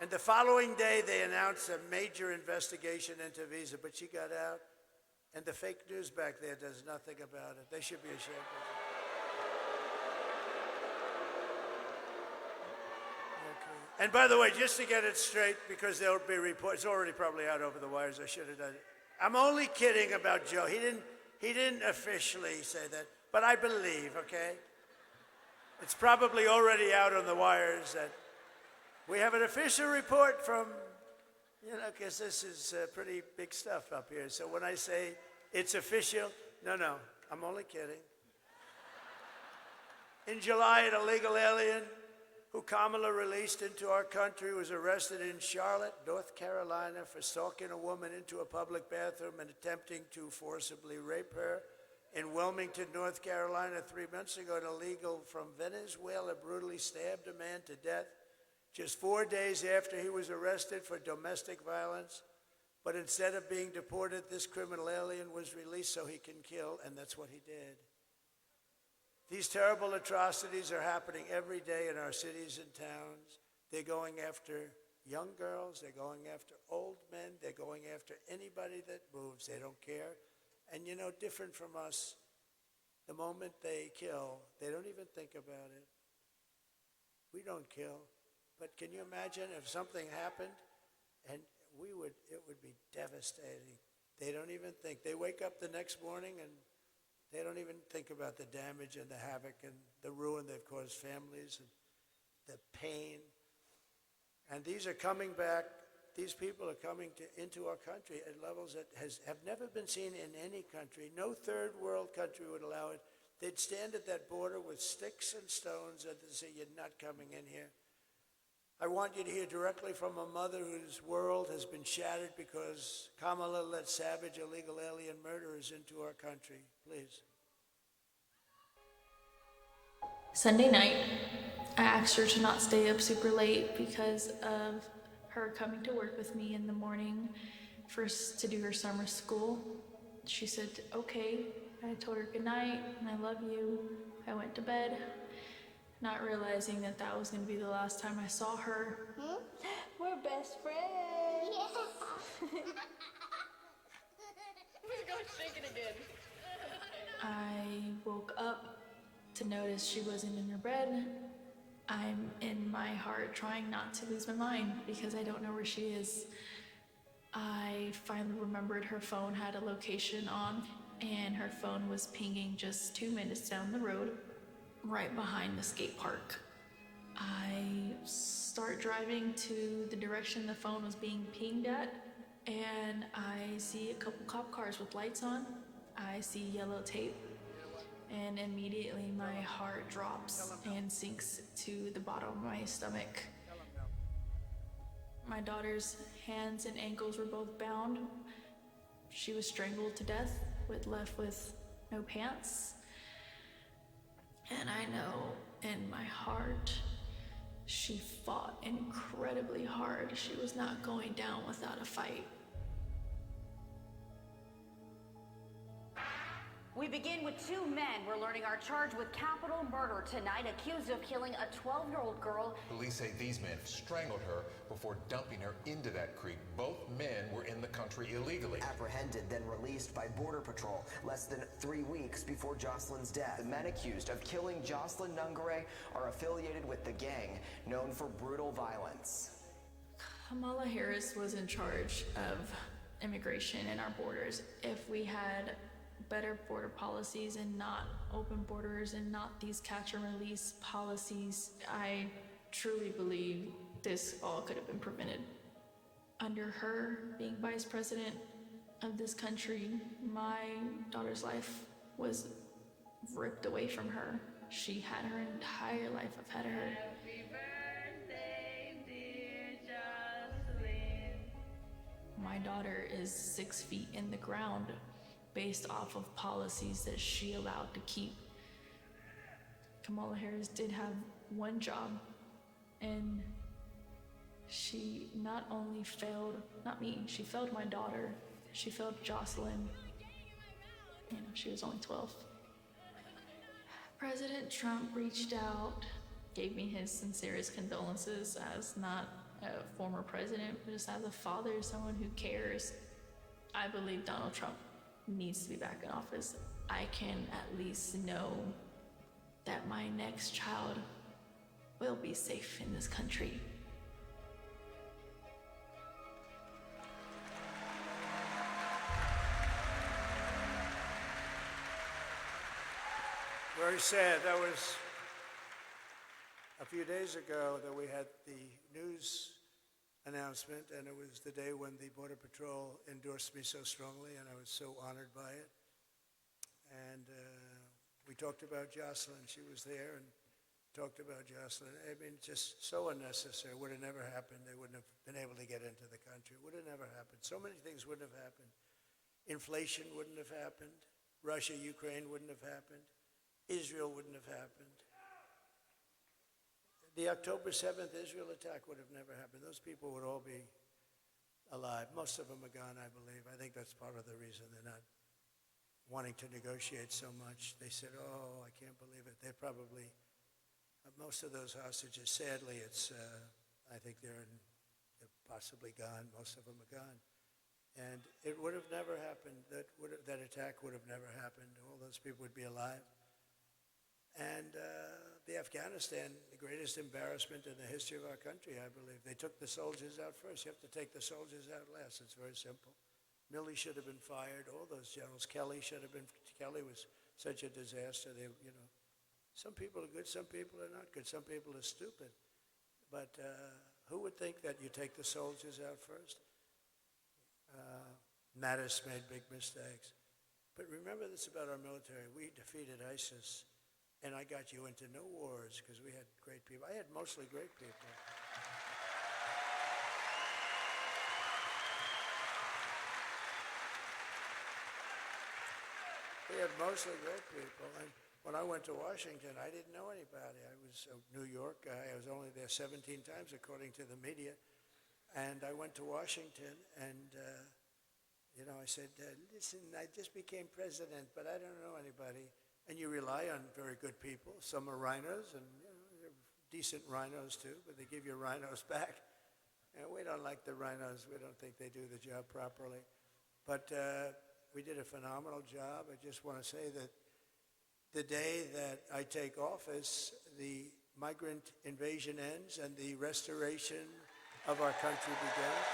And the following day, they announced a major investigation into Visa, but she got out. And the fake news back there does nothing about it. They should be ashamed of it. Okay. And by the way, just to get it straight, because there'll be reports, it's already probably out over the wires, I should have done it. I'm only kidding about Joe. He didn't officially say that, but I believe, okay? It's probably already out on the wires that We have an official report from, because this is pretty big stuff up here. So when I say it's official, no, I'm only kidding. In July, an illegal alien who Kamala released into our country was arrested in Charlotte, North Carolina, for stalking a woman into a public bathroom and attempting to forcibly rape her. In Wilmington, North Carolina, 3 months ago, an illegal from Venezuela brutally stabbed a man to death just 4 days after he was arrested for domestic violence. But instead of being deported, this criminal alien was released so he can kill, and that's what he did. These terrible atrocities are happening every day in our cities and towns. They're going after young girls, they're going after old men, they're going after anybody that moves. They don't care. And different from us, the moment they kill, they don't even think about it. We don't kill. But can you imagine if something happened and it would be devastating. They don't even think. They wake up the next morning and they don't even think about the damage and the havoc and the ruin they've caused families and the pain. And these are coming back. These people are coming into our country at levels that have never been seen in any country. No third world country would allow it. They'd stand at that border with sticks and stones and they'd say, "You're not coming in here." I want you to hear directly from a mother whose world has been shattered because Kamala let savage illegal alien murderers into our country. Please. Sunday night, I asked her to not stay up super late because of her coming to work with me in the morning first to do her summer school. She said, okay. I told her good night and I love you. I went to bed, not realizing that that was going to be the last time I saw her. We're best friends. We're going to shake it again. I woke up to notice she wasn't in her bed. I'm in my heart trying not to lose my mind because I don't know where she is. I finally remembered her phone had a location on and her phone was pinging just 2 minutes down the road, right behind the skate park. I start driving to the direction the phone was being pinged at, and I see a couple cop cars with lights on. I see yellow tape, and immediately my heart drops and sinks to the bottom of my stomach. My daughter's hands and ankles were both bound. She was strangled to death, left with no pants. And I know in my heart, she fought incredibly hard. She was not going down without a fight. We begin with 2 men we're learning are charged with capital murder tonight, accused of killing a 12-year-old girl. Police say these men strangled her before dumping her into that creek. Both men were in the country illegally. Apprehended, then released by Border Patrol less than 3 weeks before Jocelyn's death. The men accused of killing Jocelyn Nungare are affiliated with the gang known for brutal violence. Kamala Harris was in charge of immigration and our borders. If we had better border policies and not open borders and not these catch and release policies, I truly believe this all could have been prevented. Under her being vice president of this country, my daughter's life was ripped away from her. She had her entire life ahead of her. Happy birthday, dear Jocelyn. My daughter is 6 feet in the ground based off of policies that she allowed to keep. Kamala Harris did have one job, and she not only failed, not me, she failed my daughter, she failed Jocelyn. She was only 12. President Trump reached out, gave me his sincerest condolences as not a former president, but just as a father, someone who cares. I believe Donald Trump needs to be back in office. I can at least know that my next child will be safe in this country. Very sad. That was a few days ago that we had the news announcement, and it was the day when the Border Patrol endorsed me so strongly, and I was so honored by it. And we talked about Jocelyn. She was there and talked about Jocelyn. I mean, just so unnecessary. Would have never happened. They wouldn't have been able to get into the country. Would have never happened. So many things wouldn't have happened. Inflation wouldn't have happened. Russia, Ukraine wouldn't have happened. Israel wouldn't have happened. The October 7th Israel attack would have never happened. Those people would all be alive. Most of them are gone, I believe. I think that's part of the reason they're not wanting to negotiate so much. They said, oh, I can't believe it. They're probably, most of those hostages, sadly, I think they're possibly gone. Most of them are gone. And it would have never happened. That attack would have never happened. All those people would be alive. And the Afghanistan, the greatest embarrassment in the history of our country, I believe. They took the soldiers out first. You have to take the soldiers out last. It's very simple. Milley should have been fired. All those generals. Kelly should have been. Kelly was such a disaster. Some people are good. Some people are not good. Some people are stupid. But who would think that you take the soldiers out first? Mattis made big mistakes. But remember this about our military. We defeated ISIS. And I got you into no wars because we had great people. I had mostly great people. We had mostly great people. And when I went to Washington, I didn't know anybody. I was a New York guy. I was only there 17 times, according to the media. And I went to Washington, and, I said, listen, I just became president, but I don't know anybody. And you rely on very good people. Some are rhinos, and they're decent rhinos too, but they give you rhinos back. And we don't like the rhinos. We don't think they do the job properly. But we did a phenomenal job. I just want to say that the day that I take office, the migrant invasion ends and the restoration of our country begins.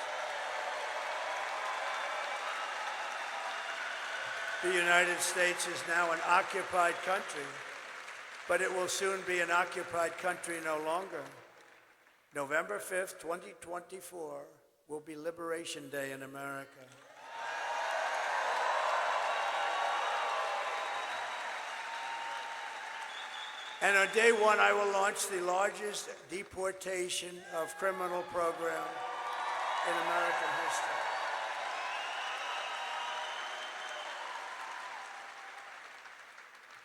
The United States is now an occupied country, but it will soon be an occupied country no longer. November 5th, 2024 will be Liberation Day in America. And on day one, I will launch the largest deportation of criminal program in American history.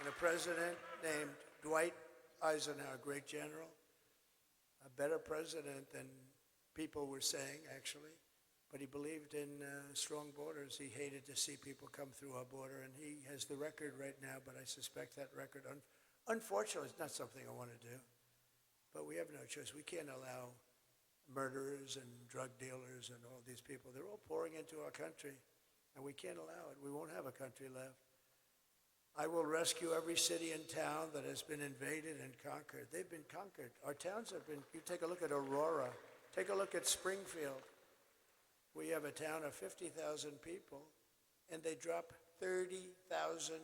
And a president named Dwight Eisenhower, a great general, a better president than people were saying, actually. But he believed in strong borders. He hated to see people come through our border, and he has the record right now, but I suspect that record, unfortunately, it's not something I want to do. But we have no choice. We can't allow murderers and drug dealers and all these people. They're all pouring into our country, and we can't allow it. We won't have a country left. I will rescue every city and town that has been invaded and conquered. They've been conquered. Our towns have been, you take a look at Aurora, take a look at Springfield. We have a town of 50,000 people, and they drop 30,000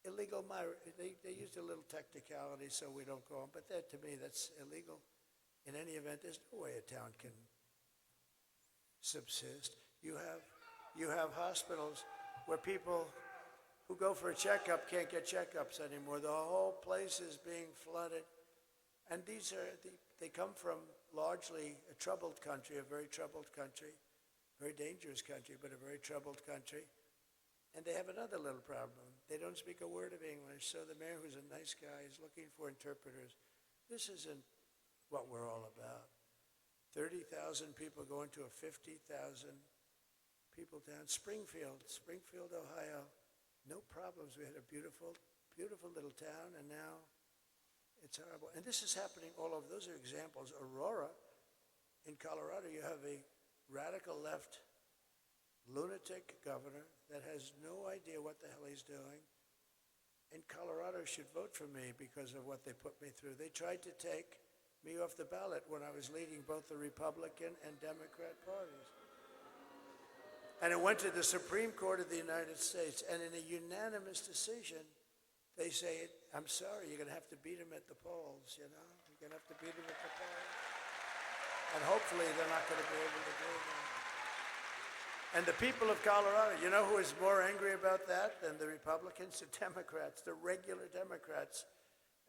illegal migrants. They used a little technicality so we don't call them, but that, to me, that's illegal. In any event, there's no way a town can subsist. You have hospitals where people who go for a checkup can't get checkups anymore. The whole place is being flooded. And they come from largely a troubled country, a very troubled country, very dangerous country, but a very troubled country. And they have another little problem. They don't speak a word of English, so the mayor, who's a nice guy, is looking for interpreters. This isn't what we're all about. 30,000 people going to a 50,000 people town. Springfield, Ohio. No problems. We had a beautiful, beautiful little town, and now it's horrible. And this is happening all over. Those are examples. Aurora, in Colorado, you have a radical left lunatic governor that has no idea what the hell he's doing. And Colorado should vote for me because of what they put me through. They tried to take me off the ballot when I was leading both the Republican and Democrat parties. And it went to the Supreme Court of the United States, and in a unanimous decision, they say, I'm sorry, you're going to have to beat them at the polls, you know? You're going to have to beat them at the polls. And hopefully they're not going to be able to do that. And the people of Colorado, you know who is more angry about that than the Republicans? The Democrats, the regular Democrats.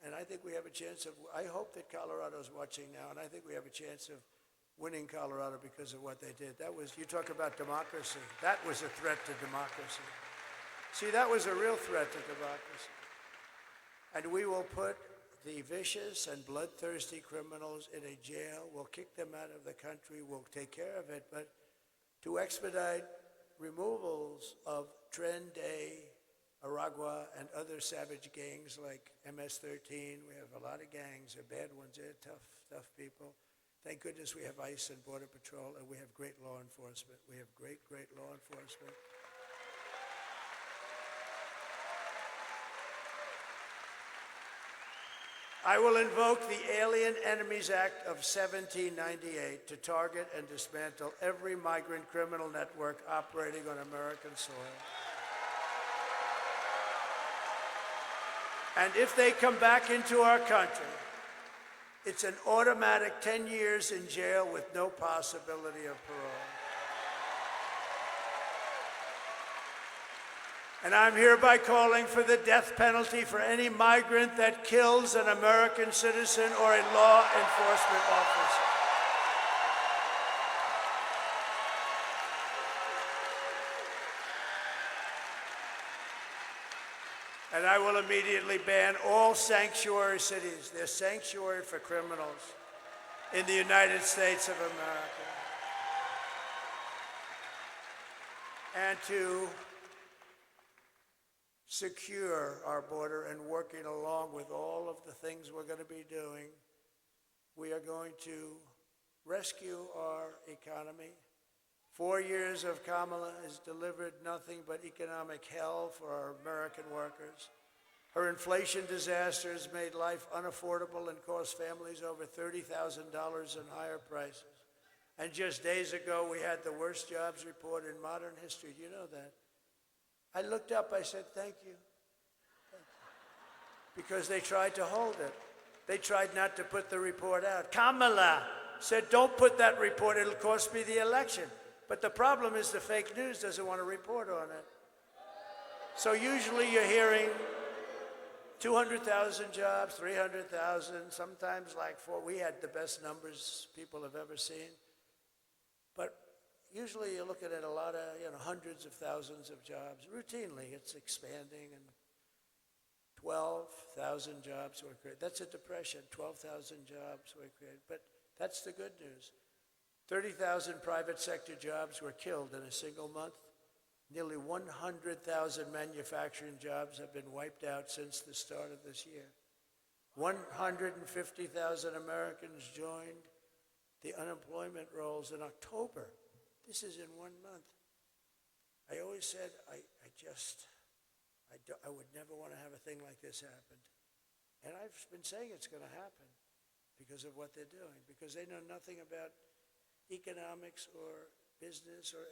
And I think we have a chance of, I hope that Colorado's watching now, and I think we have a chance of winning Colorado because of what they did. That was, you talk about democracy. That was a threat to democracy. See, that was a real threat to democracy. And we will put the vicious and bloodthirsty criminals in a jail. We'll kick them out of the country. We'll take care of it. But to expedite removals of Tren de Aragua and other savage gangs like MS-13. We have a lot of gangs. They're bad ones. They're tough people. Thank goodness we have ICE and Border Patrol, and we have great law enforcement. We have great law enforcement. I will invoke the Alien Enemies Act of 1798 to target and dismantle every migrant criminal network operating on American soil. And if they come back into our country, it's an automatic 10 years in jail with no possibility of parole. And I'm hereby calling for the death penalty for any migrant that kills an American citizen or a law enforcement officer. And I will immediately ban all sanctuary cities. They're sanctuary for criminals in the United States of America. And to secure our border and working along with all of the things we're going to be doing, we are going to rescue our economy. 4 years of Kamala has delivered nothing but economic hell for our American workers. Her inflation disaster has made life unaffordable and cost families over $30,000 in higher prices. And just days ago, we had the worst jobs report in modern history. Do you know that? I looked up, I said, thank you. Because they tried to hold it. They tried not to put the report out. Kamala said, don't put that report, it'll cost me the election. But the problem is the fake news doesn't want to report on it. So usually you're hearing 200,000 jobs, 300,000, sometimes like 4. We had the best numbers people have ever seen. But usually you're looking at a lot of, hundreds of thousands of jobs. Routinely, it's expanding, and 12,000 jobs were created. That's a depression. 12,000 jobs were created. But that's the good news. 30,000 private sector jobs were killed in a single month. Nearly 100,000 manufacturing jobs have been wiped out since the start of this year. 150,000 Americans joined the unemployment rolls in October. This is in 1 month. I always said I would never want to have a thing like this happen. And I've been saying it's going to happen because of what they're doing, because they know nothing about economics or business, or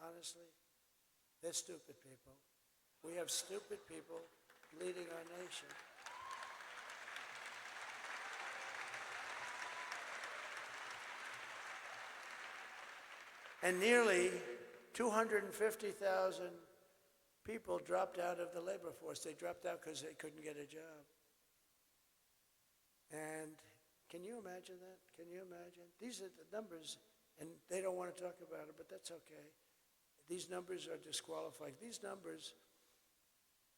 honestly, they're stupid people. We have stupid people leading our nation. And nearly 250,000 people dropped out of the labor force. They dropped out because they couldn't get a job. And can you imagine that? Can you imagine? These are the numbers, and they don't want to talk about it, but that's okay. These numbers are disqualifying. These numbers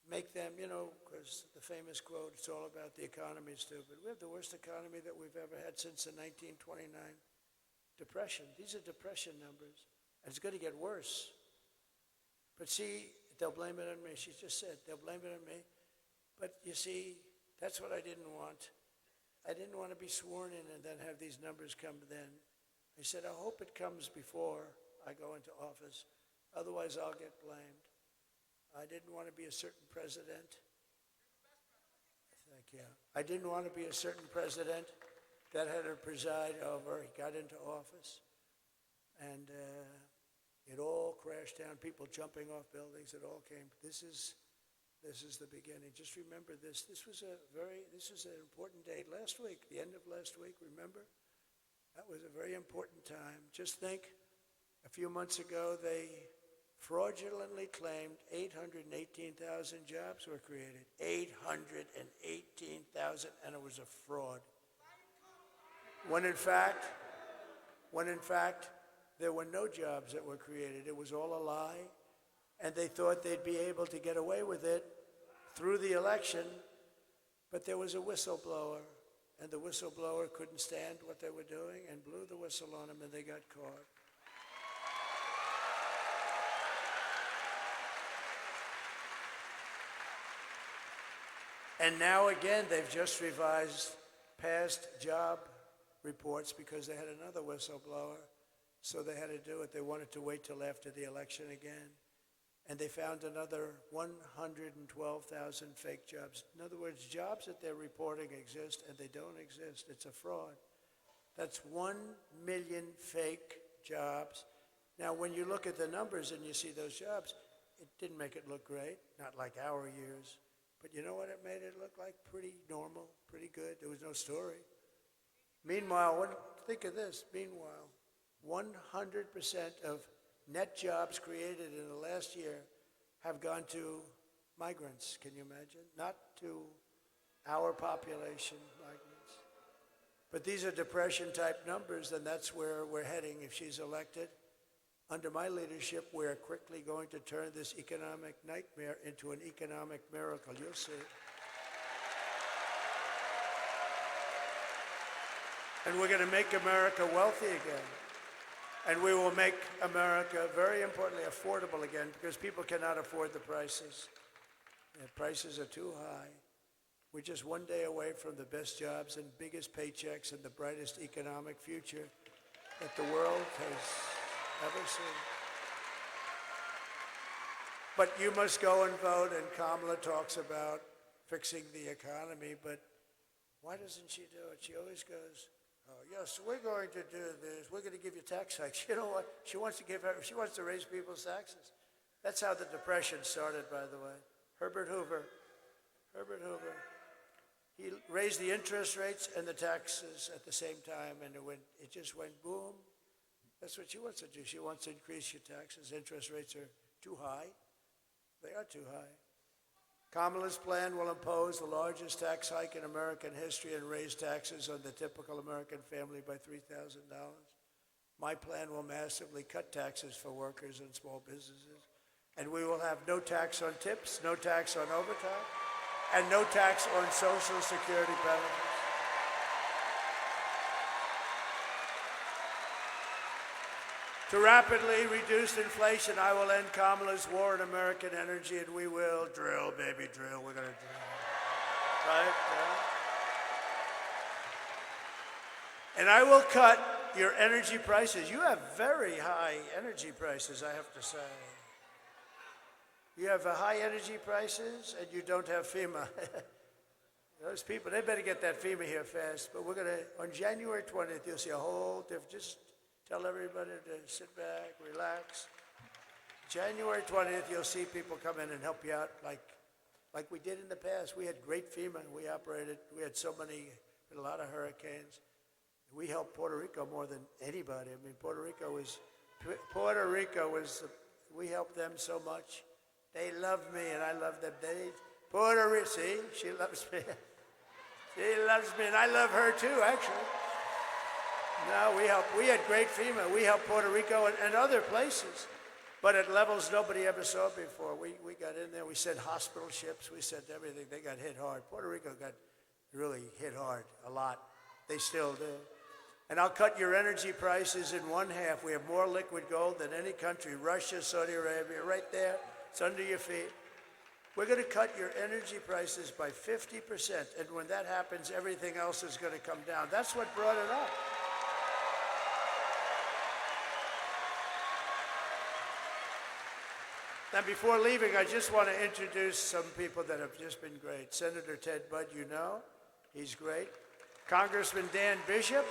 make them, because the famous quote, it's all about the economy, stupid. We have the worst economy that we've ever had since the 1929 Depression. These are depression numbers, and it's going to get worse. But see, they'll blame it on me. She just said, they'll blame it on me. But you see, that's what I didn't want. I didn't want to be sworn in and then have these numbers come then. I said, I hope it comes before I go into office. Otherwise, I'll get blamed. I didn't want to be a certain president. Thank you. I didn't want to be a certain president that had to preside over. He got into office, and it all crashed down. People jumping off buildings. It all came. This is This is the beginning. Just remember this. This was an important date last week, the end of last week, remember? That was a very important time. Just think, a few months ago, they fraudulently claimed 818,000 jobs were created. 818,000, and it was a fraud. When in fact, there were no jobs that were created. It was all a lie, and they thought they'd be able to get away with it through the election, but there was a whistleblower, and the whistleblower couldn't stand what they were doing and blew the whistle on them, and they got caught. And now again, they've just revised past job reports because they had another whistleblower, so they had to do it. They wanted to wait till after the election again. And they found another 112,000 fake jobs. In other words, jobs that they're reporting exist and they don't exist. It's a fraud. That's 1 million fake jobs. Now, when you look at the numbers and you see those jobs, it didn't make it look great, not like our years. But you know what it made it look like? Pretty normal, pretty good. There was no story. Meanwhile, think of this. Meanwhile, 100% of net jobs created in the last year have gone to migrants. Can you imagine? Not to our population, migrants. But these are depression-type numbers, and that's where we're heading if she's elected. Under my leadership, we're quickly going to turn this economic nightmare into an economic miracle. You'll see. And we're going to make America wealthy again. And we will make America, very importantly, affordable again, because people cannot afford the prices. The prices are too high. We're just one day away from the best jobs and biggest paychecks and the brightest economic future that the world has ever seen. But you must go and vote, and Kamala talks about fixing the economy, but why doesn't she do it? She always goes, oh, yes, we're going to do this. We're going to give you tax hikes. You know what? She wants to raise people's taxes. That's how the Depression started, by the way. Herbert Hoover. He raised the interest rates and the taxes at the same time, and it just went boom. That's what she wants to do. She wants to increase your taxes. Interest rates are too high. They are too high. Kamala's plan will impose the largest tax hike in American history and raise taxes on the typical American family by $3,000. My plan will massively cut taxes for workers and small businesses. And we will have no tax on tips, no tax on overtime, and no tax on Social Security benefits. To rapidly reduce inflation, I will end Kamala's war on American energy, and we will drill, baby, drill. We're going to drill. Right? Yeah. And I will cut your energy prices. You have very high energy prices, I have to say. You have high energy prices, and you don't have FEMA. Those people, they better get that FEMA here fast. But we're going to, on January 20th, you'll see a whole different, just tell everybody to sit back, relax. January 20th, you'll see people come in and help you out like we did in the past. We had great FEMA. We had a lot of hurricanes. We helped Puerto Rico more than anybody. I mean, Puerto Rico was, we helped them so much. They love me and I love them. Puerto Rico, see, she loves me. She loves me and I love her too, actually. No, we had great FEMA. We helped Puerto Rico and other places, but at levels nobody ever saw before. We got in there. We sent hospital ships. We sent everything. They got hit hard. Puerto Rico got really hit hard, a lot. They still do. And I'll cut your energy prices in one half. We have more liquid gold than any country. Russia, Saudi Arabia, right there. It's under your feet. We're going to cut your energy prices by 50%. And when that happens, everything else is going to come down. That's what brought it up. Now, before leaving, I just want to introduce some people that have just been great. Senator Ted Budd, you know, he's great. Congressman Dan Bishop,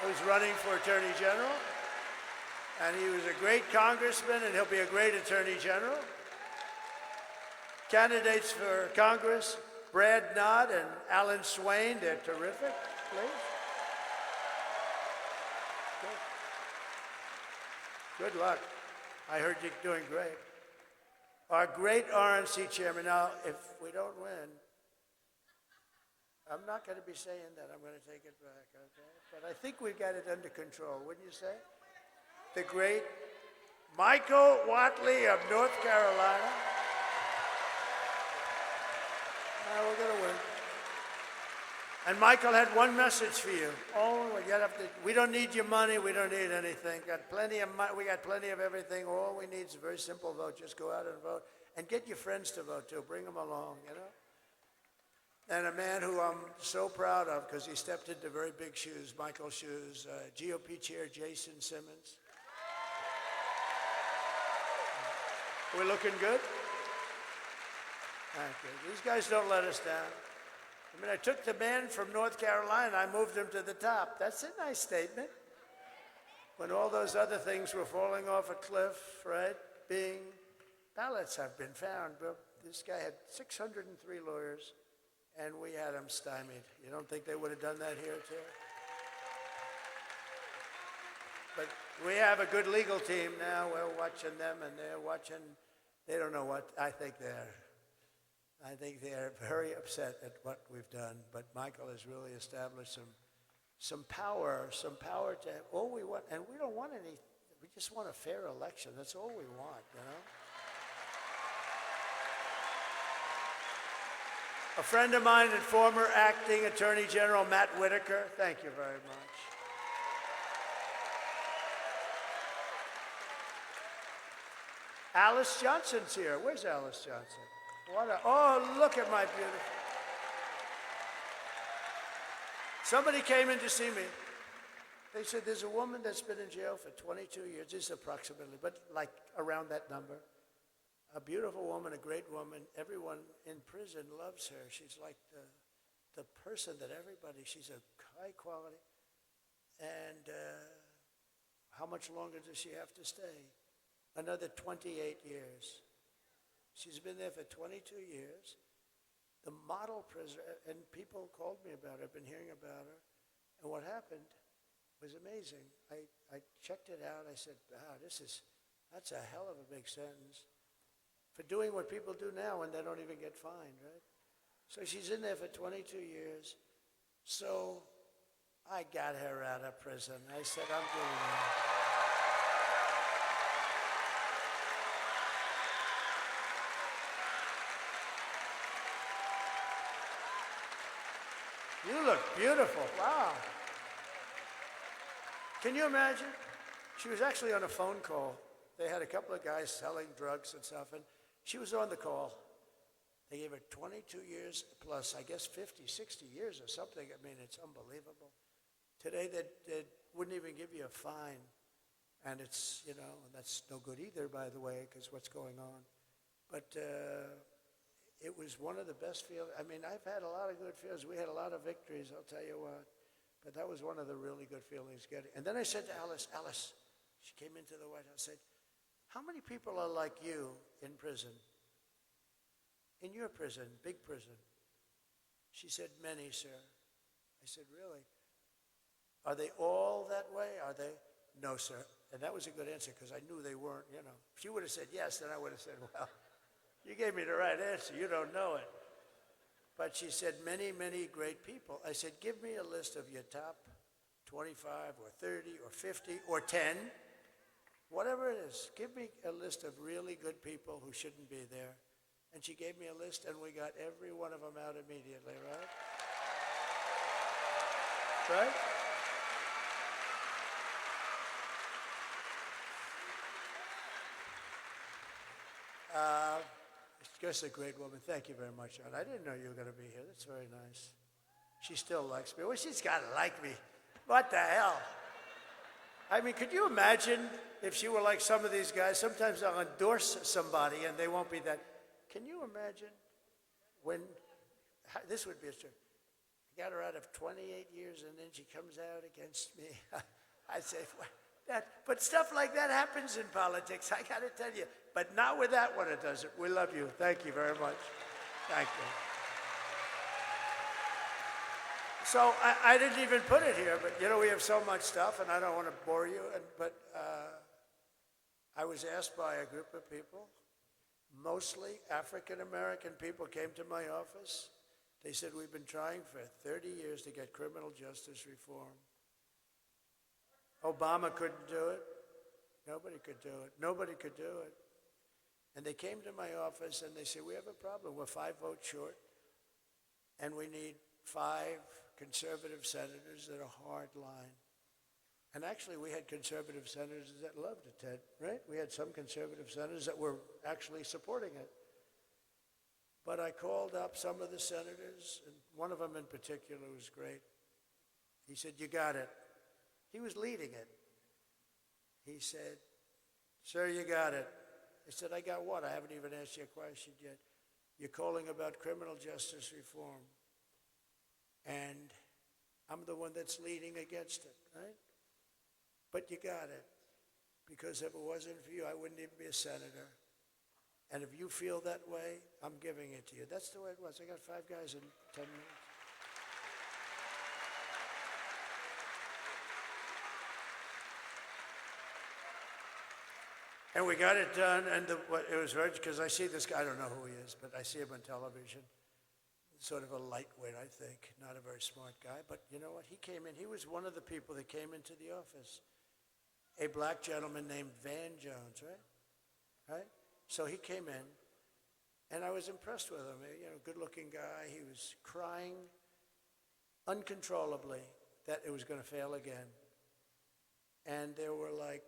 who's running for Attorney General. And he was a great congressman, and he'll be a great Attorney General. Candidates for Congress, Brad Knott and Alan Swain, they're terrific, please. Good luck. I heard you're doing great. Our great RNC chairman. Now, if we don't win, I'm not going to be saying that. I'm going to take it back, okay? But I think we've got it under control, wouldn't you say? The great Michael Whatley of North Carolina. We're going to win. And Michael had one message for you. Oh, we don't need your money. We don't need anything. Got plenty of money. We got plenty of everything. All we need is a very simple vote. Just go out and vote. And get your friends to vote, too. Bring them along, you know? And a man who I'm so proud of because he stepped into very big shoes, Michael's shoes, GOP Chair Jason Simmons. We're looking good? Thank you. These guys don't let us down. I mean, I took the man from North Carolina, I moved him to the top. That's a nice statement. When all those other things were falling off a cliff, right? Ballots have been found, but this guy had 603 lawyers, and we had him stymied. You don't think they would have done that here, too? But we have a good legal team now. We're watching them, and they're watching. They don't know what. I think they're very upset at what we've done. But Michael has really established some power to all we want. And we don't want any. We just want a fair election. That's all we want, you know. A friend of mine and former acting Attorney General Matt Whitaker. Thank you very much. Alice Johnson's here. Where's Alice Johnson? Oh, look at my beautiful. Somebody came in to see me. They said, there's a woman that's been in jail for 22 years. This is approximately, but like around that number. A beautiful woman, a great woman. Everyone in prison loves her. She's like the person that everybody, she's a high quality. And how much longer does she have to stay? Another 28 years. She's been there for 22 years. The model prisoner, and people called me about her, I've been hearing about her. And what happened was amazing. I checked it out. I said, wow, that's a hell of a big sentence for doing what people do now when they don't even get fined, right? So she's in there for 22 years. So I got her out of prison. I said, I'm doing it. You look beautiful. Wow. Can you imagine? She was actually on a phone call. They had a couple of guys selling drugs and stuff, and she was on the call. They gave her 22 years plus, I guess 50, 60 years or something. I mean, it's unbelievable. Today, they wouldn't even give you a fine. And it's, you know, and that's no good either, by the way, because what's going on. But it was one of the best feelings. I mean, I've had a lot of good feelings. We had a lot of victories, I'll tell you what. But that was one of the really good feelings getting. And then I said to Alice, she came into the White House, said, how many people are like you in prison? In your prison, big prison. She said, many, sir. I said, really? Are they all that way? Are they? No, sir. And that was a good answer because I knew they weren't, you know. If she would have said yes, then I would have said, well, you gave me the right answer. You don't know it. But she said, many, many great people. I said, give me a list of your top 25 or 30 or 50 or 10, whatever it is. Give me a list of really good people who shouldn't be there. And she gave me a list, and we got every one of them out immediately, right? Right? Just a great woman. Thank you very much, John. I didn't know you were going to be here. That's very nice. She still likes me. Well, she's got to like me. What the hell? I mean, could you imagine if she were like some of these guys? Sometimes they'll endorse somebody, and they won't be that. Can you imagine when, this would be a story. I got her out of 28 years, and then she comes out against me. I say, but stuff like that happens in politics. I got to tell you, but not with that one it doesn't. We love you. Thank you very much. Thank you. So I didn't even put it here, but we have so much stuff, and I don't want to bore you, but I was asked by a group of people, mostly African-American people, came to my office. They said, we've been trying for 30 years to get criminal justice reform. Obama couldn't do it. Nobody could do it. Nobody could do it. And they came to my office and they said, we have a problem. We're 5 votes short, and we need 5 conservative senators that are hard line. And actually, we had conservative senators that loved it, Ted, right? We had some conservative senators that were actually supporting it. But I called up some of the senators, and one of them in particular was great. He said, you got it. He was leading it. He said, sir, you got it. I said, I got what? I haven't even asked you a question yet. You're calling about criminal justice reform. And I'm the one that's leading against it, right? But you got it. Because if it wasn't for you, I wouldn't even be a senator. And if you feel that way, I'm giving it to you. That's the way it was. I got 5 guys in 10 minutes. And we got it done, and it was very, because I see this guy, I don't know who he is, but I see him on television. Sort of a lightweight, I think, not a very smart guy. But you know what? He came in, he was one of the people that came into the office. A black gentleman named Van Jones, right? So he came in, and I was impressed with him. Good-looking guy. He was crying uncontrollably that it was going to fail again. And there were like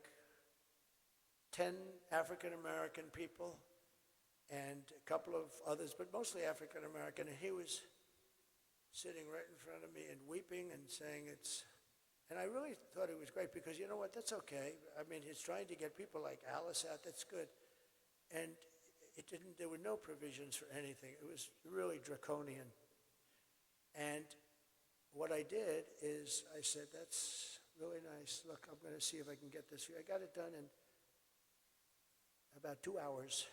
10 African-American people and a couple of others, but mostly African-American, and he was sitting right in front of me and weeping and saying and I really thought it was great because you know what, that's okay. I mean, he's trying to get people like Alice out, that's good. And there were no provisions for anything. It was really draconian. And what I did is I said, that's really nice. Look, I'm going to see if I can get this for you. I got it done in about 2 hours.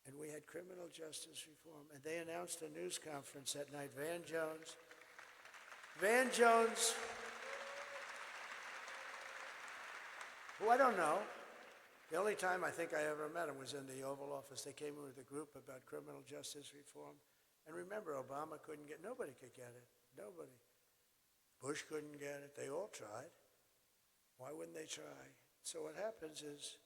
And we had criminal justice reform. And they announced a news conference that night. Van Jones, who I don't know. The only time I think I ever met him was in the Oval Office. They came in with a group about criminal justice reform. And remember, Obama nobody could get it. Nobody. Bush couldn't get it. They all tried. Why wouldn't they try? So what happens is,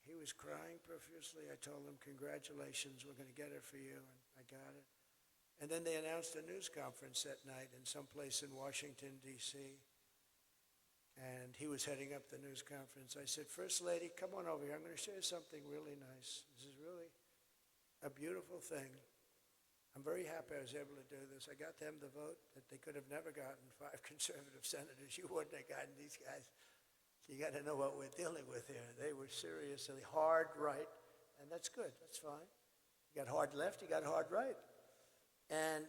he was crying profusely. I told him, congratulations, we're going to get it for you, and I got it. And then they announced a news conference that night in some place in Washington, D.C., and he was heading up the news conference. I said, First Lady, come on over here. I'm going to show you something really nice. This is really a beautiful thing. I'm very happy I was able to do this. I got them the vote that they could have never gotten, 5 conservative senators. You wouldn't have gotten these guys. You got to know what we're dealing with here. They were seriously hard right, and that's good. That's fine. You got hard left, you got hard right. And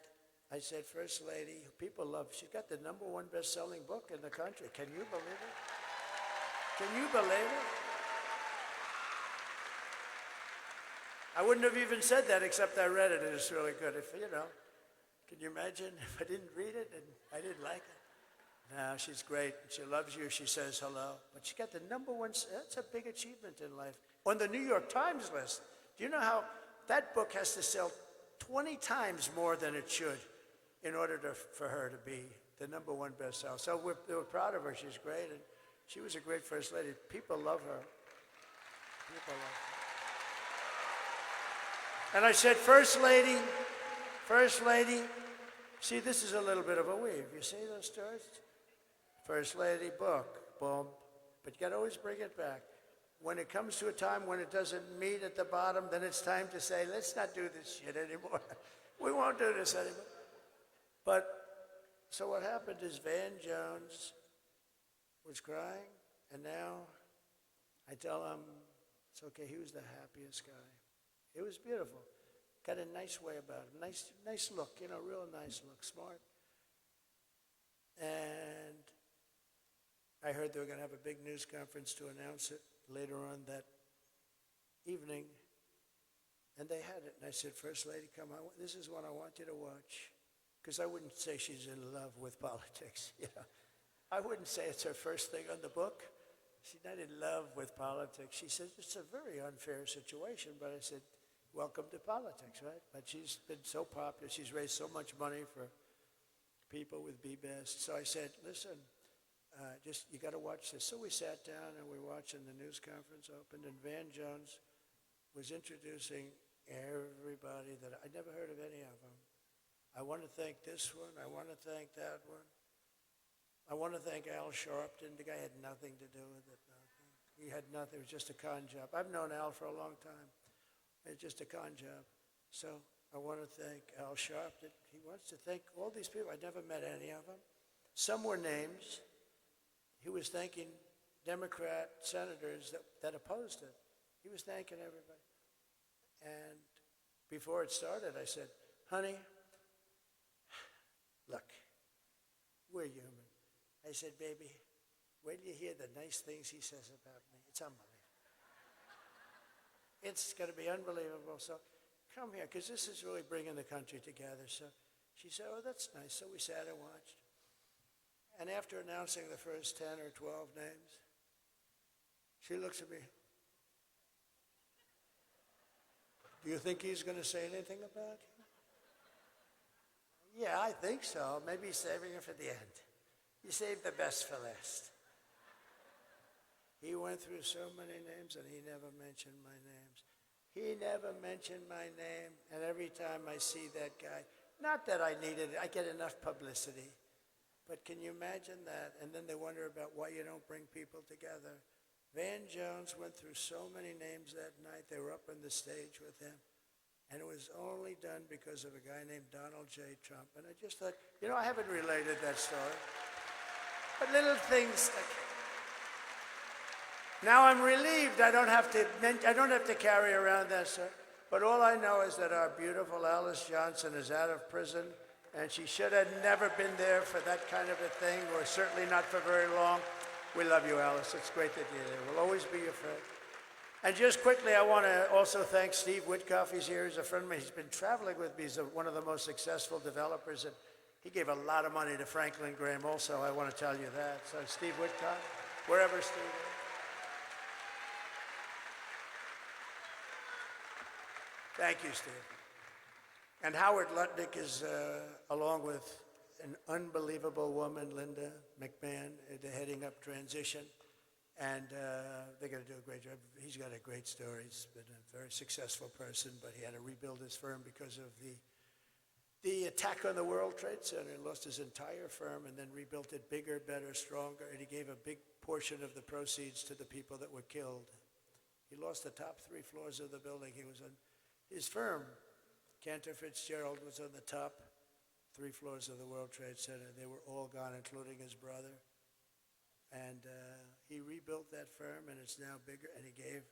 I said, First Lady, people love, she's got the #1 best-selling book in the country. Can you believe it? Can you believe it? I wouldn't have even said that except I read it, and it's really good. Can you imagine if I didn't read it and I didn't like it? No, she's great. She loves you. She says hello. But she got the #1. That's a big achievement in life. On the New York Times list. Do you know how that book has to sell 20 times more than it should in order for her to be the #1 bestseller? So we're proud of her. She's great. And she was a great First Lady. People love her. People love her. And I said, First Lady, see, this is a little bit of a weave. You see those stories? First Lady, book, boom. But you got to always bring it back. When it comes to a time when it doesn't meet at the bottom, then it's time to say, let's not do this shit anymore. We won't do this anymore. But, so what happened is Van Jones was crying, and now I tell him, it's okay, he was the happiest guy. It was beautiful. Got a nice way about him, nice look, real nice look, smart. And I heard they were going to have a big news conference to announce it later on that evening, and they had it. And I said, First Lady, come on, this is one I want you to watch. Because I wouldn't say she's in love with politics, you know. I wouldn't say it's her first thing on the book. She's not in love with politics. She said, it's a very unfair situation, but I said, welcome to politics, right? But she's been so popular. She's raised so much money for people with Be Best. So I said, listen, you got to watch this. So we sat down and we were watching the news conference opened, and Van Jones was introducing everybody that I never heard of any of them. I want to thank this one. I want to thank that one. I want to thank Al Sharpton. The guy had nothing to do with it. Nothing. He had nothing. It was just a con job. I've known Al for a long time. It's just a con job. So I want to thank Al Sharpton. He wants to thank all these people. I never met any of them. Some were names. He was thanking Democrat senators that opposed it. He was thanking everybody. And before it started, I said, honey, look, we're human. I said, baby, wait till you hear the nice things he says about me. It's unbelievable. It's going to be unbelievable. So come here, because this is really bringing the country together. So she said, oh, that's nice. So we sat and watched. And after announcing the first 10 or 12 names, she looks at me. Do you think he's going to say anything about you? Yeah, I think so. Maybe he's saving it for the end. You saved the best for last. He went through so many names, and he never mentioned my names. He never mentioned my name, and every time I see that guy, not that I needed it, I get enough publicity, but can you imagine that? And then they wonder about why you don't bring people together. Van Jones went through so many names that night. They were up on the stage with him. And it was only done because of a guy named Donald J. Trump. And I just thought, you know, I haven't related that story. But little things like, now I'm relieved I don't have to carry around that story. But all I know is that our beautiful Alice Johnson is out of prison, and she should have never been there for that kind of a thing, or certainly not for very long. We love you, Alice. It's great that you're there. We'll always be your friend. And just quickly, I want to also thank Steve Witkoff. He's here. He's a friend of mine. He's been traveling with me. He's one of the most successful developers, and he gave a lot of money to Franklin Graham also. I want to tell you that. So Steve Witkoff, wherever Steve is. Thank you, Steve. And Howard Lutnick is, along with an unbelievable woman, Linda McMahon, heading up transition. And they're going to do a great job. He's got a great story. He's been a very successful person, but he had to rebuild his firm because of the attack on the World Trade Center. He lost his entire firm and then rebuilt it bigger, better, stronger, and he gave a big portion of the proceeds to the people that were killed. He lost the top 3 floors of the building. He was on his firm. Cantor Fitzgerald was on the top 3 floors of the World Trade Center. They were all gone, including his brother. And he rebuilt that firm, and it's now bigger, and he gave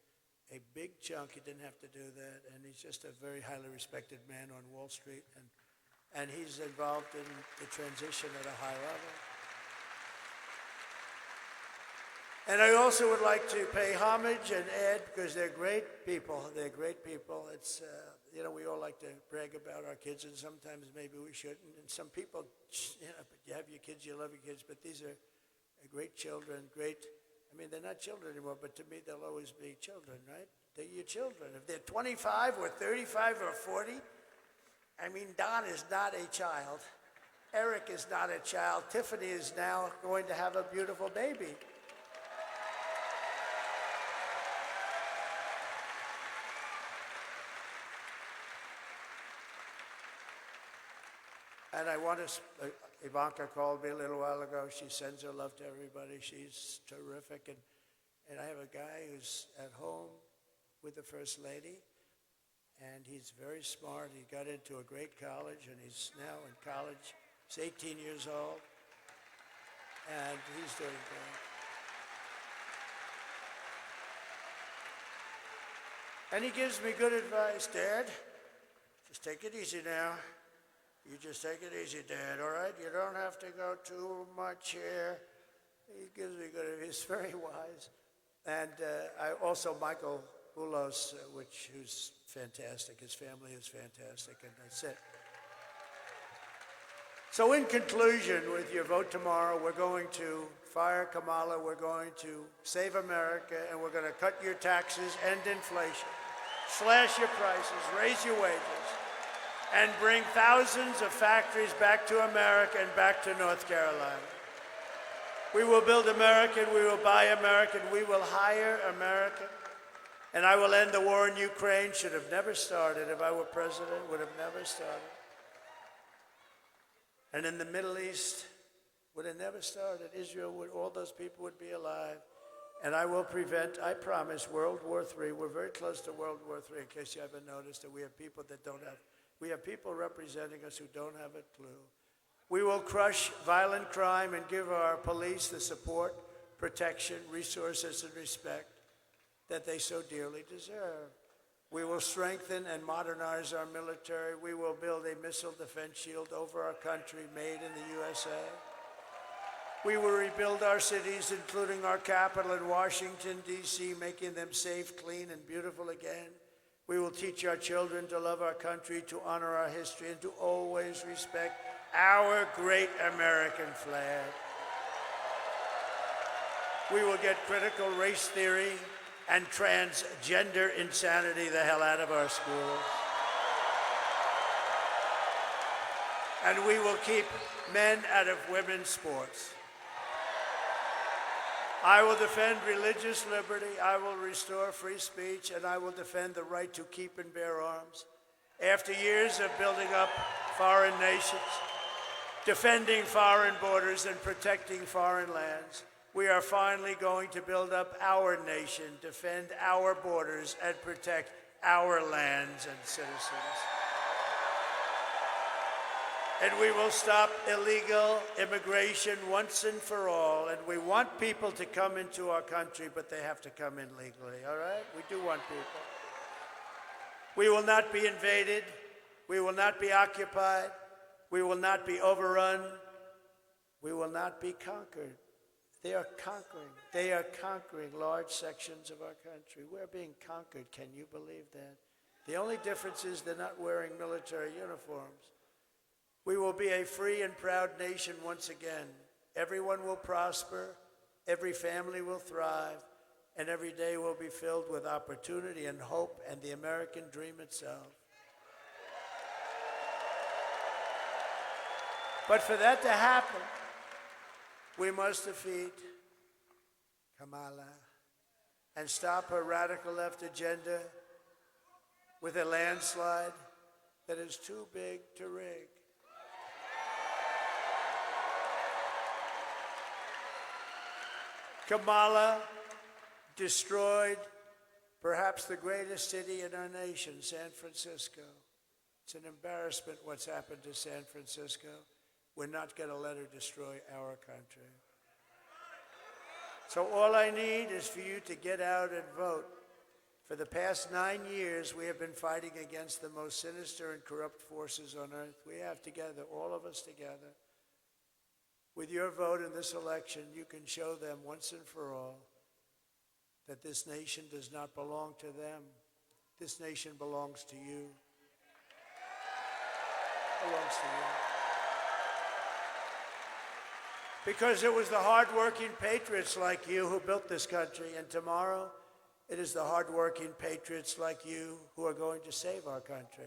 a big chunk. He didn't have to do that, and he's just a very highly respected man on Wall Street, and he's involved in the transition at a high level. And I also would like to pay homage and Ed, because they're great people. They're great people. It's, you know, we all like to brag about our kids, and sometimes maybe we shouldn't. And some people, you know, but you have your kids, you love your kids, but these are great children, I mean, they're not children anymore, but to me, they'll always be children, right? They're your children. If they're 25 or 35 or 40, I mean, Don is not a child. Eric is not a child. Tiffany is now going to have a beautiful baby. And I want to, Ivanka called me a little while ago. She sends her love to everybody. She's terrific. And I have a guy who's at home with the First Lady, and he's very smart. He got into a great college, and he's now in college. He's 18 years old, and he's doing great. And he gives me good advice. Dad, just take it easy now. You just take it easy, Dad, all right? You don't have to go too much here. He gives me good advice. He's very wise. And I also, Michael Boulos, who's fantastic. His family is fantastic, and that's it. So in conclusion, with your vote tomorrow, we're going to fire Kamala, we're going to save America, and we're going to cut your taxes, end inflation, slash your prices, raise your wages, and bring thousands of factories back to America and back to North Carolina. We will build American, we will buy American, we will hire American, and I will end the war in Ukraine. Should have never started. If I were president, would have never started. And in the Middle East, would have never started. Israel, all those people would be alive. And I will prevent, I promise, World War III. We're very close to World War III, in case you haven't noticed that we have people that don't have, we have people representing us who don't have a clue. We will crush violent crime and give our police the support, protection, resources, and respect that they so dearly deserve. We will strengthen and modernize our military. We will build a missile defense shield over our country made in the USA. We will rebuild our cities, including our capital in Washington, D.C., making them safe, clean, and beautiful again. We will teach our children to love our country, to honor our history, and to always respect our great American flag. We will get critical race theory and transgender insanity the hell out of our schools. And we will keep men out of women's sports. I will defend religious liberty, I will restore free speech, and I will defend the right to keep and bear arms. After years of building up foreign nations, defending foreign borders, and protecting foreign lands, we are finally going to build up our nation, defend our borders, and protect our lands and citizens. And we will stop illegal immigration once and for all. And we want people to come into our country, but they have to come in legally, all right? We do want people. We will not be invaded. We will not be occupied. We will not be overrun. We will not be conquered. They are conquering. They are conquering large sections of our country. We're being conquered. Can you believe that? The only difference is they're not wearing military uniforms. We will be a free and proud nation once again. Everyone will prosper, every family will thrive, and every day will be filled with opportunity and hope and the American dream itself. But for that to happen, we must defeat Kamala and stop her radical left agenda with a landslide that is too big to rig. Kamala destroyed perhaps the greatest city in our nation, San Francisco. It's an embarrassment what's happened to San Francisco. We're not going to let her destroy our country. So all I need is for you to get out and vote. For the past 9 years, we have been fighting against the most sinister and corrupt forces on earth. We have together, all of us together. With your vote in this election, you can show them once and for all that this nation does not belong to them. This nation belongs to you. It belongs to you. Because it was the hard-working patriots like you who built this country, and tomorrow it is the hard-working patriots like you who are going to save our country.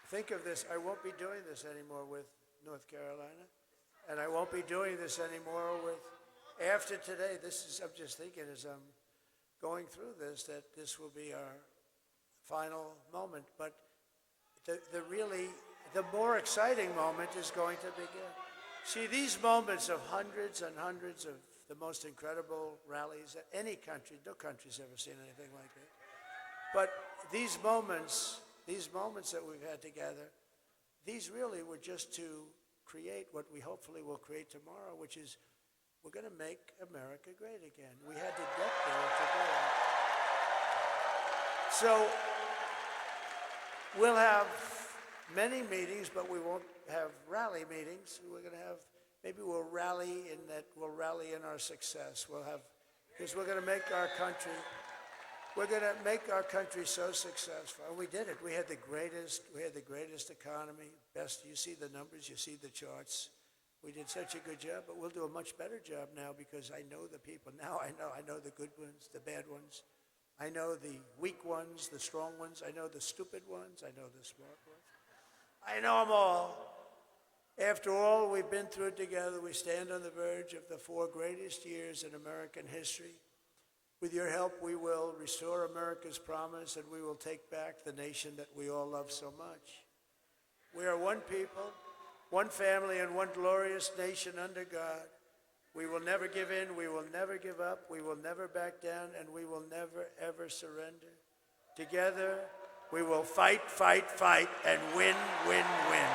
Think of this, I won't be doing this anymore with North Carolina, and I won't be doing this anymore with, after today, I'm just thinking as I'm going through this, that this will be our final moment, but the more exciting moment is going to begin. See, these moments of hundreds and hundreds of the most incredible rallies that any country, no country's ever seen anything like it. But these moments that we've had together, these really were just to create what we hopefully will create tomorrow, which is we're going to make America great again. We had to get there together. So we'll have many meetings, but we won't have rally meetings. We're going to have maybe we'll rally in our success. Because we're going to make our country so successful. And we did it. We had the greatest economy, best. You see the numbers, you see the charts. We did such a good job, but we'll do a much better job now because I know the people. Now I know the good ones, the bad ones. I know the weak ones, the strong ones. I know the stupid ones. I know the smart ones. I know them all. After all we've been through together, we stand on the verge of the 4 greatest years in American history. With your help, we will restore America's promise and we will take back the nation that we all love so much. We are one people, one family, and one glorious nation under God. We will never give in, we will never give up, we will never back down, and we will never, ever surrender. Together, we will fight, fight, fight, and win, win, win.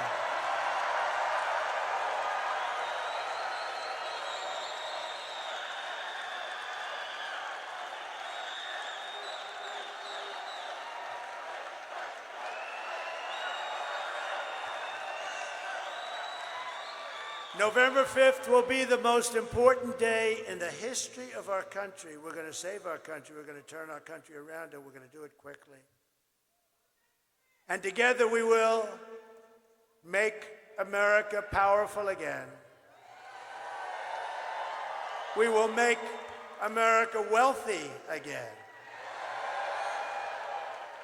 November 5th will be the most important day in the history of our country. We're going to save our country. We're going to turn our country around, and we're going to do it quickly. And together we will make America powerful again. We will make America wealthy again.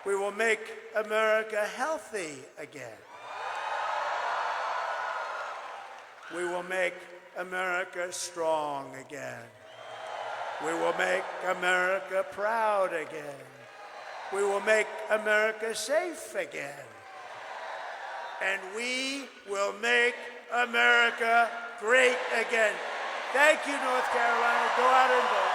We will make America healthy again. We will make America strong again. We will make America proud again. We will make America safe again. And we will make America great again. Thank you, North Carolina. Go out and vote.